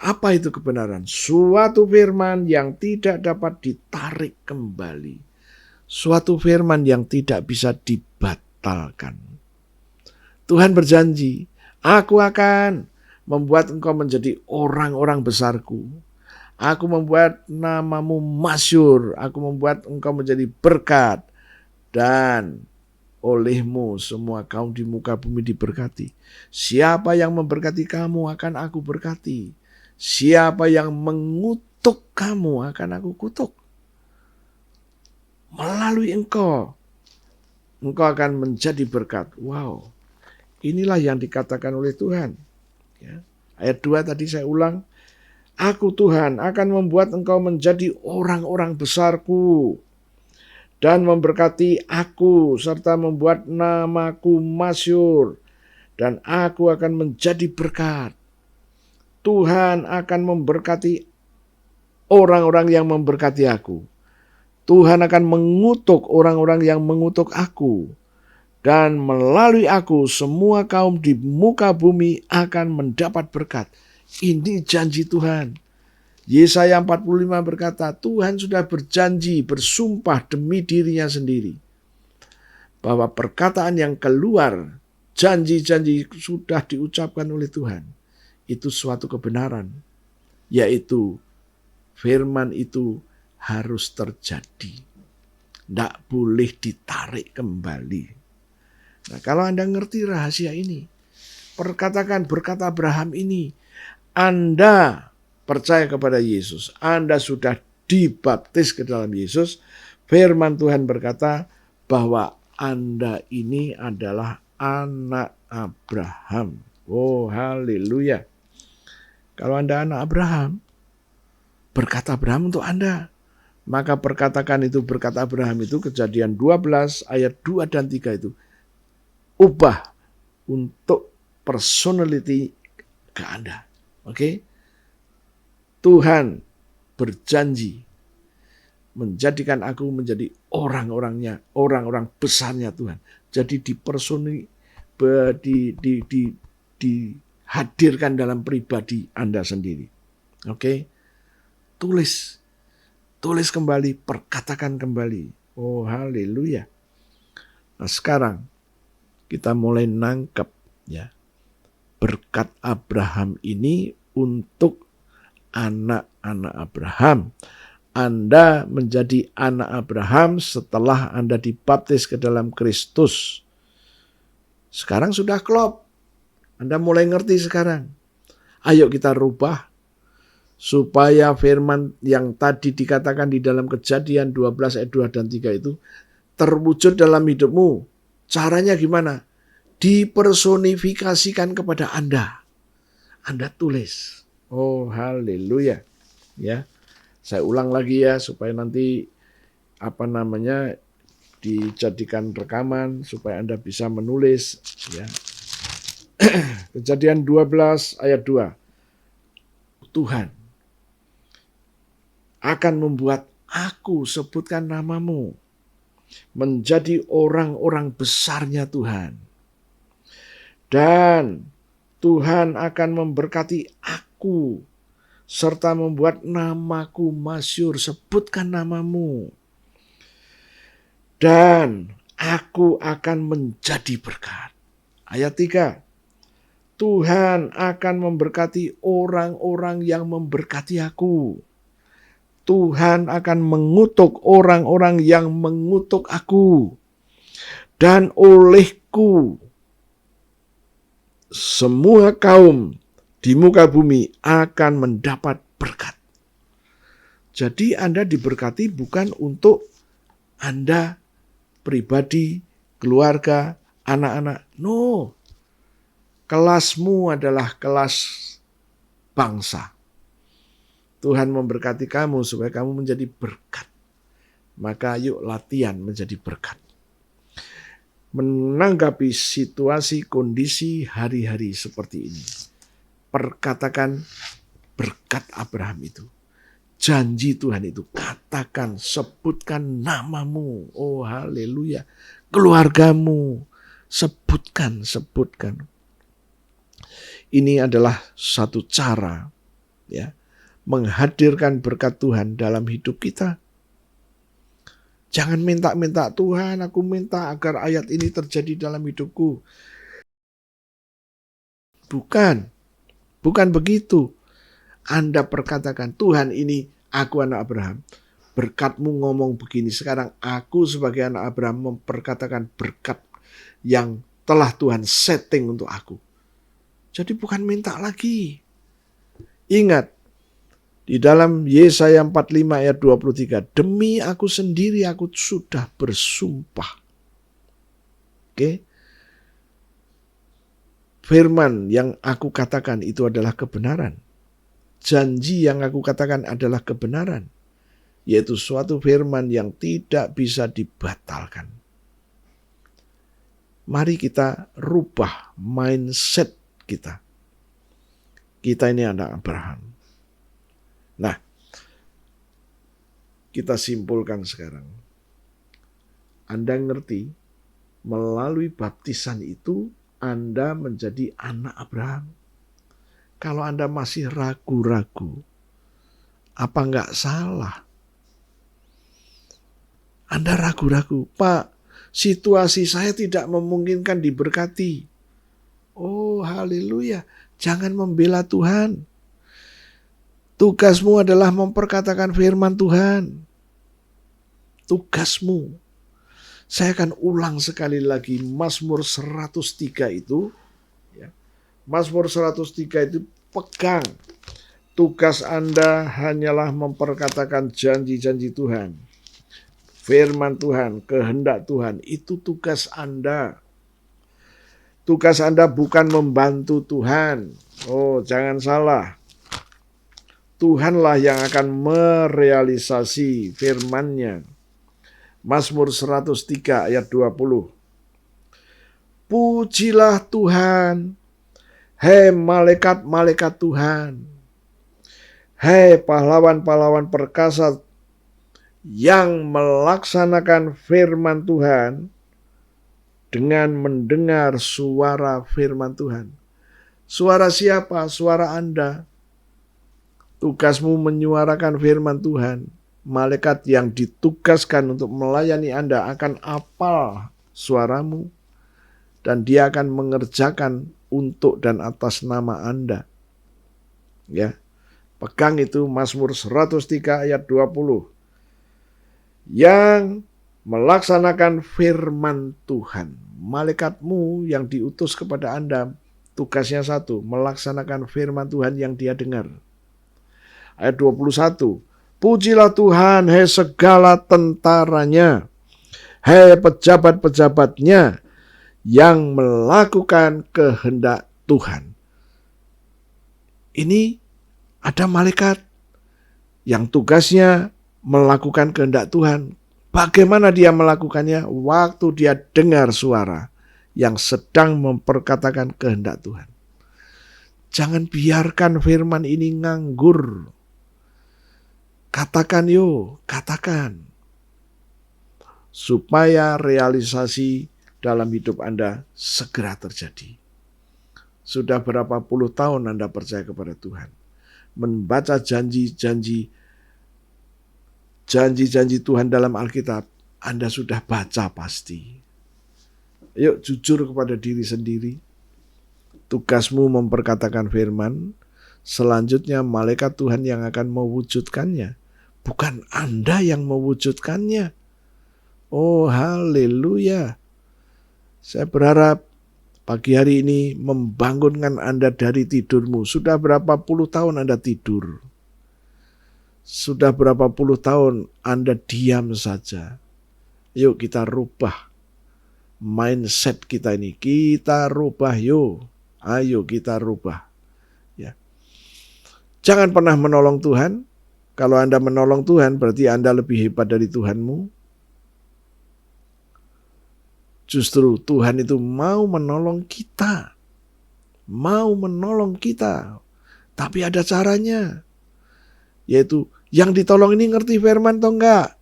Speaker 2: Apa itu kebenaran? Suatu firman yang tidak dapat ditarik kembali. Suatu firman yang tidak bisa dibatalkan. Tuhan berjanji, aku akan membuat engkau menjadi orang-orang besarku. Aku membuat namamu masyhur. Aku membuat engkau menjadi berkat. Dan olehmu semua kaum di muka bumi diberkati. Siapa yang memberkati kamu akan aku berkati. Siapa yang mengutuk kamu akan aku kutuk. Melalui engkau akan menjadi berkat. Wow, inilah yang dikatakan oleh Tuhan. Ya. Ayat 2 tadi saya ulang. Aku Tuhan akan membuat engkau menjadi orang-orang besarku. Dan memberkati aku serta membuat namaku masyhur. Dan aku akan menjadi berkat. Tuhan akan memberkati orang-orang yang memberkati aku. Tuhan akan mengutuk orang-orang yang mengutuk aku. Dan melalui aku semua kaum di muka bumi akan mendapat berkat. Ini janji Tuhan. Yesaya 45 berkata, Tuhan sudah berjanji, bersumpah demi dirinya sendiri. Bahwa perkataan yang keluar, janji-janji sudah diucapkan oleh Tuhan. Itu suatu kebenaran. Yaitu firman itu harus terjadi. Tidak boleh ditarik kembali. Nah, kalau Anda ngerti rahasia ini, perkatakan berkata Abraham ini, Anda percaya kepada Yesus, Anda sudah dibaptis ke dalam Yesus, firman Tuhan berkata bahwa Anda ini adalah anak Abraham. Oh, haleluya. Kalau Anda anak Abraham, berkat Abraham untuk Anda. Maka perkatakan itu berkat Abraham itu Kejadian 12 ayat 2 dan 3 itu ubah untuk personality ke Anda. Oke? Tuhan berjanji menjadikan aku menjadi orang-orang besarnya Tuhan. Jadi dihadirkan dalam pribadi Anda sendiri. Oke? Tulis kembali, perkatakan kembali. Oh, haleluya. Nah, sekarang kita mulai nangkep ya. Berkat Abraham ini untuk anak-anak Abraham. Anda menjadi anak Abraham setelah Anda dibaptis ke dalam Kristus. Sekarang sudah klop. Anda mulai ngerti sekarang. Ayo kita rubah supaya firman yang tadi dikatakan di dalam Kejadian 12 ayat 2 dan 3 itu terwujud dalam hidupmu. Caranya gimana? Dipersonifikasikan kepada Anda. Anda tulis. Oh, haleluya. Ya. Saya ulang lagi ya supaya nanti dijadikan rekaman supaya Anda bisa menulis ya. Kejadian 12 ayat 2. Tuhan akan membuat aku, sebutkan namamu, menjadi orang-orang besarnya Tuhan. Dan Tuhan akan memberkati aku, serta membuat namaku masyhur, sebutkan namamu. Dan aku akan menjadi berkat. Ayat 3. Tuhan akan memberkati orang-orang yang memberkati aku. Tuhan akan mengutuk orang-orang yang mengutuk aku. Dan olehku semua kaum di muka bumi akan mendapat berkat. Jadi Anda diberkati bukan untuk Anda pribadi, keluarga, anak-anak. No. Kelasmu adalah kelas bangsa. Tuhan memberkati kamu supaya kamu menjadi berkat. Maka yuk latihan menjadi berkat. Menanggapi situasi, kondisi hari-hari seperti ini. Perkatakan berkat Abraham itu. Janji Tuhan itu. Katakan, sebutkan namamu. Oh, haleluya. Keluargamu. Sebutkan. Ini adalah satu cara ya, menghadirkan berkat Tuhan dalam hidup kita. Jangan minta-minta, Tuhan aku minta agar ayat ini terjadi dalam hidupku. Bukan begitu. Anda perkatakan, Tuhan ini aku anak Abraham. Berkat-Mu ngomong begini. Sekarang aku sebagai anak Abraham memperkatakan berkat yang telah Tuhan setting untuk aku. Jadi bukan minta lagi. Ingat, di dalam Yesaya 45 ayat 23, demi aku sendiri aku sudah bersumpah. Oke. Firman yang aku katakan itu adalah kebenaran. Janji yang aku katakan adalah kebenaran. Yaitu suatu firman yang tidak bisa dibatalkan. Mari kita rubah mindset kita. Kita ini anak Abraham. Nah, kita simpulkan sekarang. Anda ngerti, melalui baptisan itu Anda menjadi anak Abraham. Kalau Anda masih ragu-ragu, apa enggak salah? Anda ragu-ragu, Pak, situasi saya tidak memungkinkan diberkati. Oh, haleluya. Jangan membela Tuhan. Tugasmu adalah memperkatakan firman Tuhan. Tugasmu. Saya akan ulang sekali lagi Mazmur 103 itu. Ya. Mazmur 103 itu pegang. Tugas Anda hanyalah memperkatakan janji-janji Tuhan, firman Tuhan, kehendak Tuhan. Itu tugas Anda. Tugas Anda bukan membantu Tuhan. Oh, jangan salah. Tuhanlah yang akan merealisasi firman-Nya. Mazmur 103 ayat 20. Pujilah Tuhan, hei malaikat-malaikat Tuhan. Hei pahlawan-pahlawan perkasa yang melaksanakan firman Tuhan dengan mendengar suara firman Tuhan. Suara siapa? Suara Anda. Tugasmu menyuarakan firman Tuhan. Malaikat yang ditugaskan untuk melayani Anda akan hafal suaramu. Dan dia akan mengerjakan untuk dan atas nama Anda. Ya. Pegang itu Mazmur 103 ayat 20. Yang melaksanakan firman Tuhan. Malaikatmu yang diutus kepada Anda, tugasnya satu, melaksanakan firman Tuhan yang dia dengar. Ayat 21. Pujilah Tuhan, hei segala tentaranya, hei pejabat-pejabatnya yang melakukan kehendak Tuhan. Ini ada malaikat yang tugasnya melakukan kehendak Tuhan. Bagaimana dia melakukannya? Waktu dia dengar suara yang sedang memperkatakan kehendak Tuhan. Jangan biarkan firman ini nganggur. Katakan katakan. Supaya realisasi dalam hidup Anda segera terjadi. Sudah berapa puluh tahun Anda percaya kepada Tuhan. Membaca janji-janji Tuhan dalam Alkitab, Anda sudah baca pasti. Yuk jujur kepada diri sendiri. Tugasmu memperkatakan firman, selanjutnya malaikat Tuhan yang akan mewujudkannya. Bukan Anda yang mewujudkannya. Oh haleluya. Saya berharap pagi hari ini membangunkan Anda dari tidurmu. Sudah berapa puluh tahun Anda tidur? Sudah berapa puluh tahun Anda diam saja? Yuk kita rubah mindset kita ini. Kita rubah yuk. Ayo kita rubah. Ya. Jangan pernah menolong Tuhan. Kalau Anda menolong Tuhan berarti Anda lebih hebat dari Tuhanmu. Justru Tuhan itu mau menolong kita. Mau menolong kita. Tapi ada caranya. Yaitu yang ditolong ini ngerti firman atau enggak?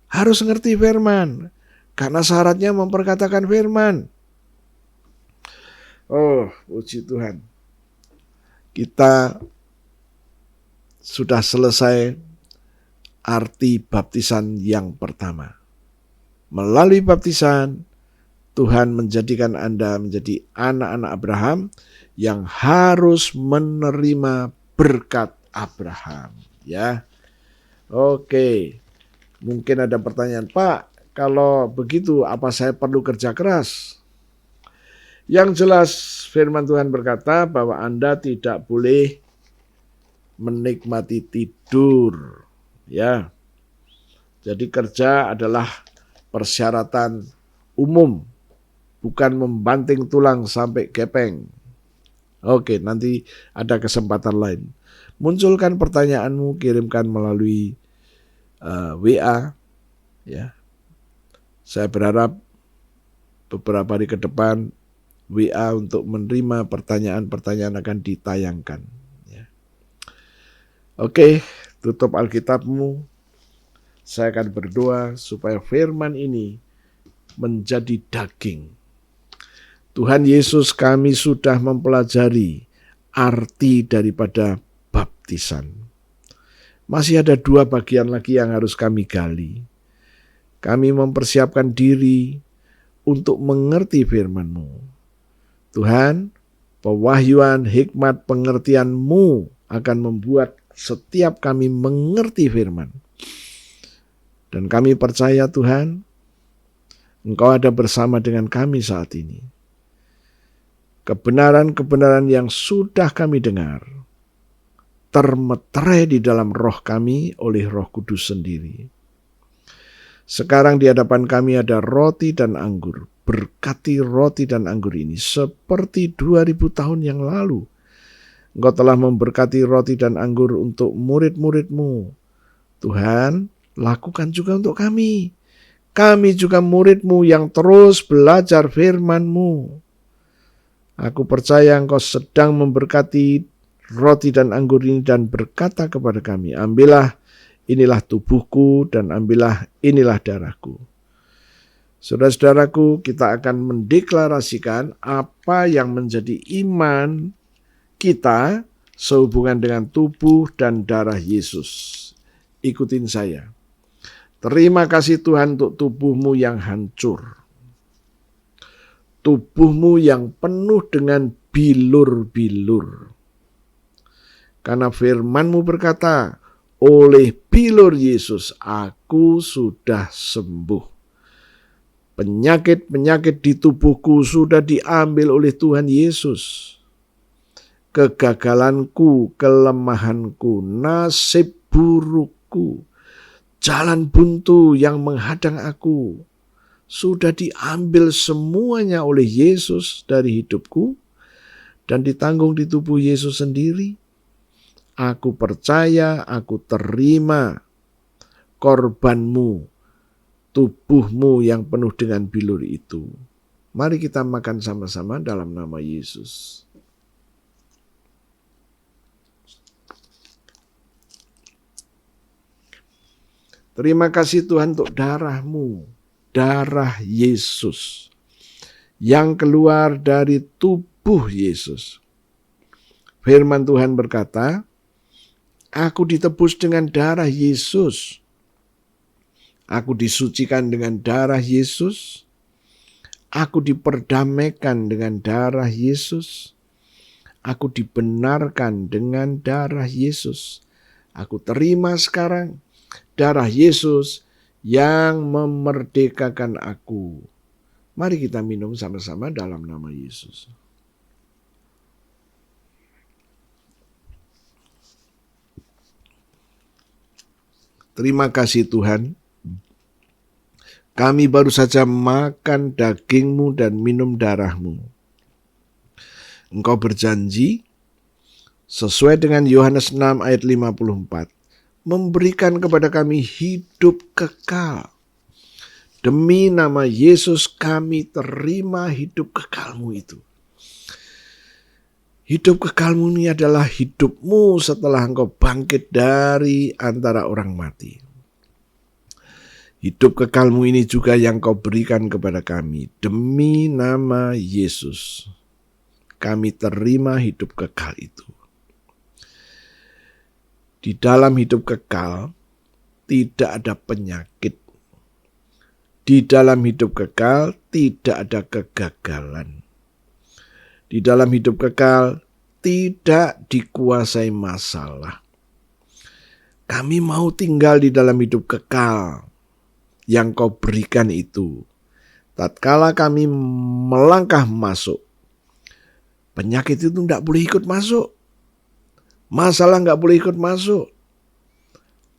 Speaker 2: Harus ngerti firman. Karena syaratnya memperkatakan firman. Oh, puji Tuhan. Kita sudah selesai arti baptisan yang pertama. Melalui baptisan, Tuhan menjadikan Anda menjadi anak-anak Abraham yang harus menerima berkat Abraham. Ya, oke. Mungkin ada pertanyaan, Pak, kalau begitu apa saya perlu kerja keras? Yang jelas firman Tuhan berkata bahwa Anda tidak boleh menikmati tidur. Ya, jadi kerja adalah persyaratan umum, bukan membanting tulang sampai gepeng. Oke, nanti ada kesempatan lain. Munculkan pertanyaanmu, kirimkan melalui WA. Ya, saya berharap beberapa hari ke depan WA untuk menerima pertanyaan-pertanyaan akan ditayangkan. Ya. Oke, tutup Alkitabmu. Saya akan berdoa supaya firman ini menjadi daging. Tuhan Yesus, kami sudah mempelajari arti daripada baptisan. Masih ada 2 bagian lagi yang harus kami gali. Kami mempersiapkan diri untuk mengerti firman-Mu. Tuhan, pewahyuan, hikmat, pengertian-Mu akan membuat setiap kami mengerti firman. Dan kami percaya Tuhan, Engkau ada bersama dengan kami saat ini. Kebenaran-kebenaran yang sudah kami dengar, termeterai di dalam roh kami oleh Roh Kudus sendiri. Sekarang di hadapan kami ada roti dan anggur. Berkati roti dan anggur ini seperti 2000 tahun yang lalu. Engkau telah memberkati roti dan anggur untuk murid-murid-Mu. Tuhan, lakukan juga untuk kami. Kami juga murid-Mu yang terus belajar firman-Mu. Aku percaya Engkau sedang memberkati roti dan anggur ini dan berkata kepada kami, ambillah, inilah tubuhku, dan ambillah, inilah darahku. Saudara-saudaraku, kita akan mendeklarasikan apa yang menjadi iman kita sehubungan dengan tubuh dan darah Yesus. Ikutin saya. Terima kasih Tuhan untuk tubuhmu yang hancur. Tubuhmu yang penuh dengan bilur-bilur. Karena firman-Mu berkata, oleh bilur Yesus aku sudah sembuh. Penyakit-penyakit di tubuhku sudah diambil oleh Tuhan Yesus. Kegagalanku, kelemahanku, nasib burukku, jalan buntu yang menghadang aku, sudah diambil semuanya oleh Yesus dari hidupku dan ditanggung di tubuh Yesus sendiri. Aku percaya, aku terima korban-Mu, tubuh-Mu yang penuh dengan bilur itu. Mari kita makan sama-sama dalam nama Yesus. Terima kasih Tuhan untuk darah-Mu, darah Yesus yang keluar dari tubuh Yesus. Firman Tuhan berkata, aku ditebus dengan darah Yesus. Aku disucikan dengan darah Yesus. Aku diperdamaikan dengan darah Yesus. Aku dibenarkan dengan darah Yesus. Aku terima sekarang darah Yesus yang memerdekakan aku. Mari kita minum sama-sama dalam nama Yesus. Terima kasih Tuhan. Kami baru saja makan daging-Mu dan minum darah-Mu. Engkau berjanji, sesuai dengan Yohanes 6 ayat 54, memberikan kepada kami hidup kekal. Demi nama Yesus kami terima hidup kekal-Mu itu. Hidup kekal-Mu ini adalah hidup-Mu setelah Engkau bangkit dari antara orang mati. Hidup kekal-Mu ini juga yang Kau berikan kepada kami. Demi nama Yesus, kami terima hidup kekal itu. Di dalam hidup kekal, tidak ada penyakit. Di dalam hidup kekal, tidak ada kegagalan. Di dalam hidup kekal, tidak dikuasai masalah. Kami mau tinggal di dalam hidup kekal yang Kau berikan itu. Tatkala kami melangkah masuk, penyakit itu tidak boleh ikut masuk. Masalah tidak boleh ikut masuk.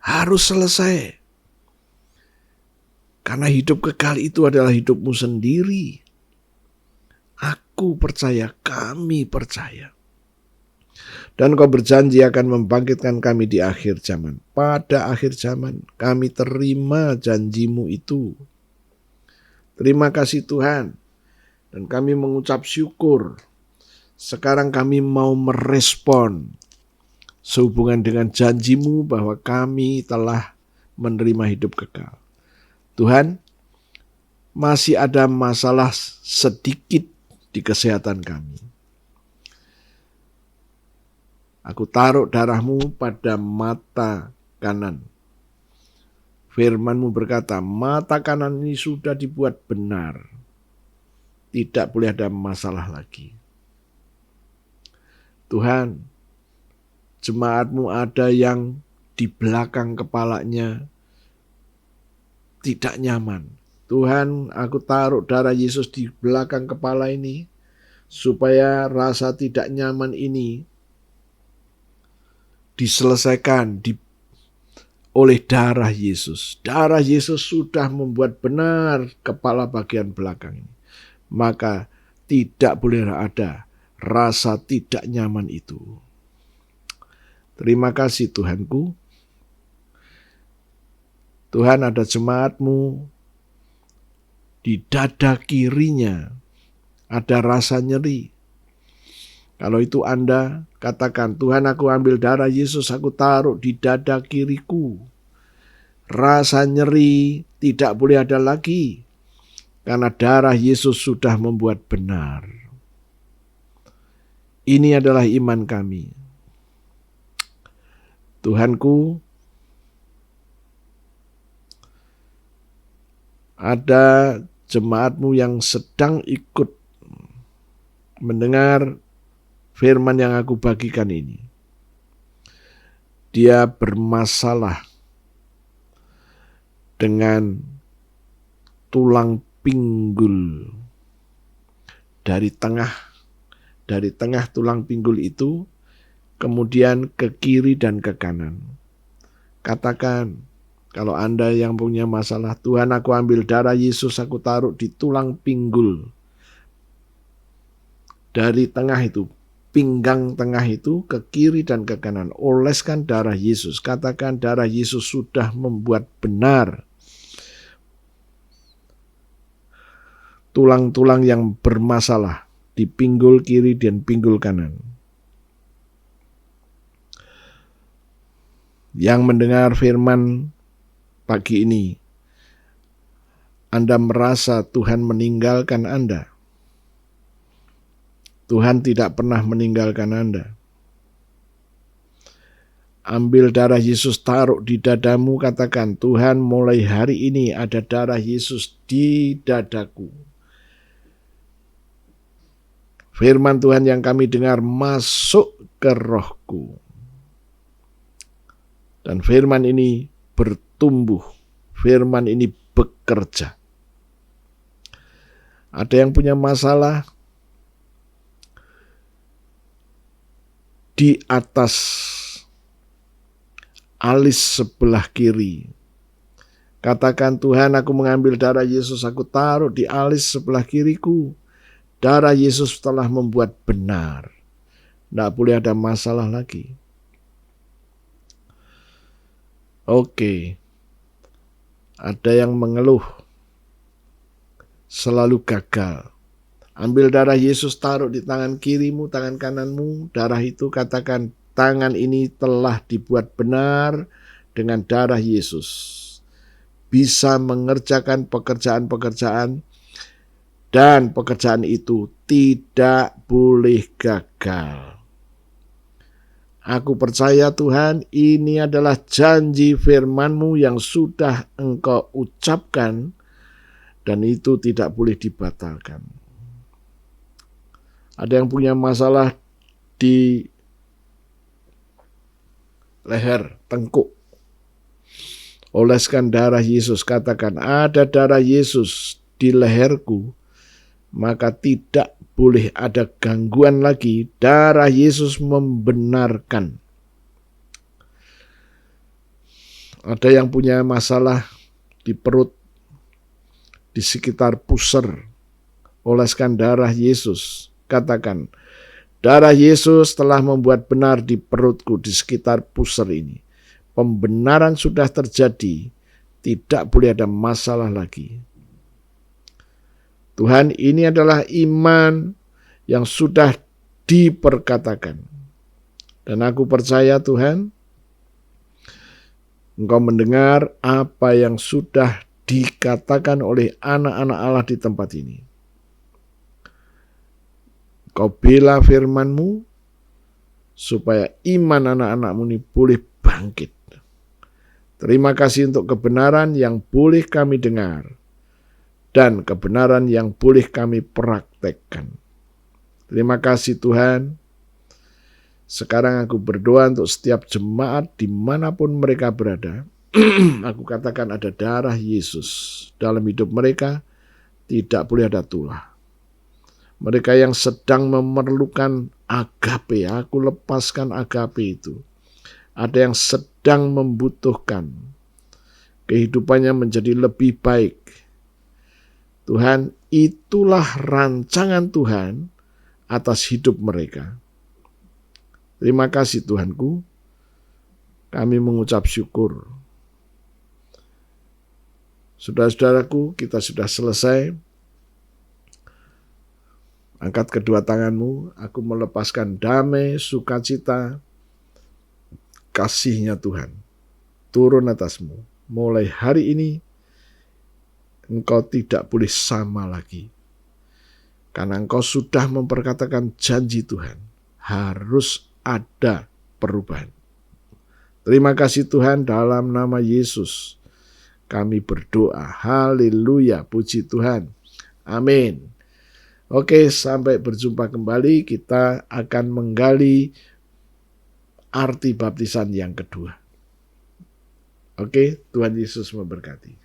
Speaker 2: Harus selesai. Karena hidup kekal itu adalah hidup-Mu sendiri. Aku percaya, kami percaya. Dan Kau berjanji akan membangkitkan kami di akhir zaman. Pada akhir zaman kami terima janji-Mu itu. Terima kasih Tuhan. Dan kami mengucap syukur. Sekarang kami mau merespon sehubungan dengan janji-Mu bahwa kami telah menerima hidup kekal. Tuhan, masih ada masalah sedikit di kesehatan kami. Aku taruh darah-Mu pada mata kanan. Firman-Mu berkata, mata kanan ini sudah dibuat benar. Tidak boleh ada masalah lagi. Tuhan, jemaat-Mu ada yang di belakang kepalanya tidak nyaman. Tuhan, aku taruh darah Yesus di belakang kepala ini, supaya rasa tidak nyaman ini diselesaikan oleh darah Yesus. Darah Yesus sudah membuat benar kepala bagian belakang ini. Maka tidak boleh ada rasa tidak nyaman itu. Terima kasih Tuhanku. Tuhan, ada jemaat-Mu di dada kirinya ada rasa nyeri. Kalau itu Anda, katakan, Tuhan, aku ambil darah Yesus, aku taruh di dada kiriku. Rasa nyeri tidak boleh ada lagi, karena darah Yesus sudah membuat benar. Ini adalah iman kami. Tuhanku, ada jemaat-Mu yang sedang ikut mendengar firman yang aku bagikan ini. Dia bermasalah dengan tulang pinggul. Dari tengah tulang pinggul itu, kemudian ke kiri dan ke kanan. Katakan, kalau Anda yang punya masalah, Tuhan, aku ambil darah Yesus, aku taruh di tulang pinggul. Dari tengah itu, pinggang tengah itu ke kiri dan ke kanan. Oleskan darah Yesus. Katakan, darah Yesus sudah membuat benar tulang-tulang yang bermasalah di pinggul kiri dan pinggul kanan. Yang mendengar firman pagi ini, Anda merasa Tuhan meninggalkan Anda. Tuhan tidak pernah meninggalkan Anda. Ambil darah Yesus, taruh di dadamu, katakan, Tuhan, mulai hari ini ada darah Yesus di dadaku. Firman Tuhan yang kami dengar masuk ke rohku. Dan firman ini bertumbuh. Firman ini bekerja. Ada yang punya masalah di atas alis sebelah kiri. Katakan, Tuhan, aku mengambil darah Yesus, aku taruh di alis sebelah kiriku. Darah Yesus telah membuat benar. Tidak boleh ada masalah lagi. Oke. Ada yang mengeluh selalu gagal. Ambil darah Yesus, taruh di tangan kirimu, tangan kananmu. Darah itu, katakan, tangan ini telah dibuat benar dengan darah Yesus. Bisa mengerjakan pekerjaan-pekerjaan, dan pekerjaan itu tidak boleh gagal. Aku percaya Tuhan, ini adalah janji firman-Mu yang sudah Engkau ucapkan, dan itu tidak boleh dibatalkan. Ada yang punya masalah di leher, tengkuk. Oleskan darah Yesus, katakan, ada darah Yesus di leherku, maka tidak boleh ada gangguan lagi. Darah Yesus membenarkan. Ada yang punya masalah di perut, di sekitar pusar. Oleskan darah Yesus. Katakan, darah Yesus telah membuat benar di perutku, di sekitar pusar ini. Pembenaran sudah terjadi, tidak boleh ada masalah lagi. Tuhan, ini adalah iman yang sudah diperkatakan. Dan aku percaya Tuhan, Engkau mendengar apa yang sudah dikatakan oleh anak-anak Allah di tempat ini. Kau bela firman-Mu supaya iman anak-anak-Mu ini boleh bangkit. Terima kasih untuk kebenaran yang boleh kami dengar dan kebenaran yang boleh kami praktekkan. Terima kasih Tuhan. Sekarang aku berdoa untuk setiap jemaat dimanapun mereka berada. Aku katakan ada darah Yesus dalam hidup mereka, tidak boleh ada tulah. Mereka yang sedang memerlukan agape, aku lepaskan agape itu. ada yang sedang membutuhkan kehidupannya menjadi lebih baik. Tuhan, itulah rancangan Tuhan atas hidup mereka. Terima kasih Tuhanku, kami mengucap syukur. Saudara-saudaraku, kita sudah selesai. Angkat kedua tanganmu, aku melepaskan damai, sukacita, kasih-Nya Tuhan turun atasmu. Mulai hari ini, engkau tidak boleh sama lagi. Karena engkau sudah memperkatakan janji Tuhan, harus ada perubahan. Terima kasih Tuhan, dalam nama Yesus kami berdoa. Haleluya, puji Tuhan. Amin. Oke, sampai berjumpa kembali. Kita akan menggali arti baptisan yang kedua. Oke, Tuhan Yesus memberkati.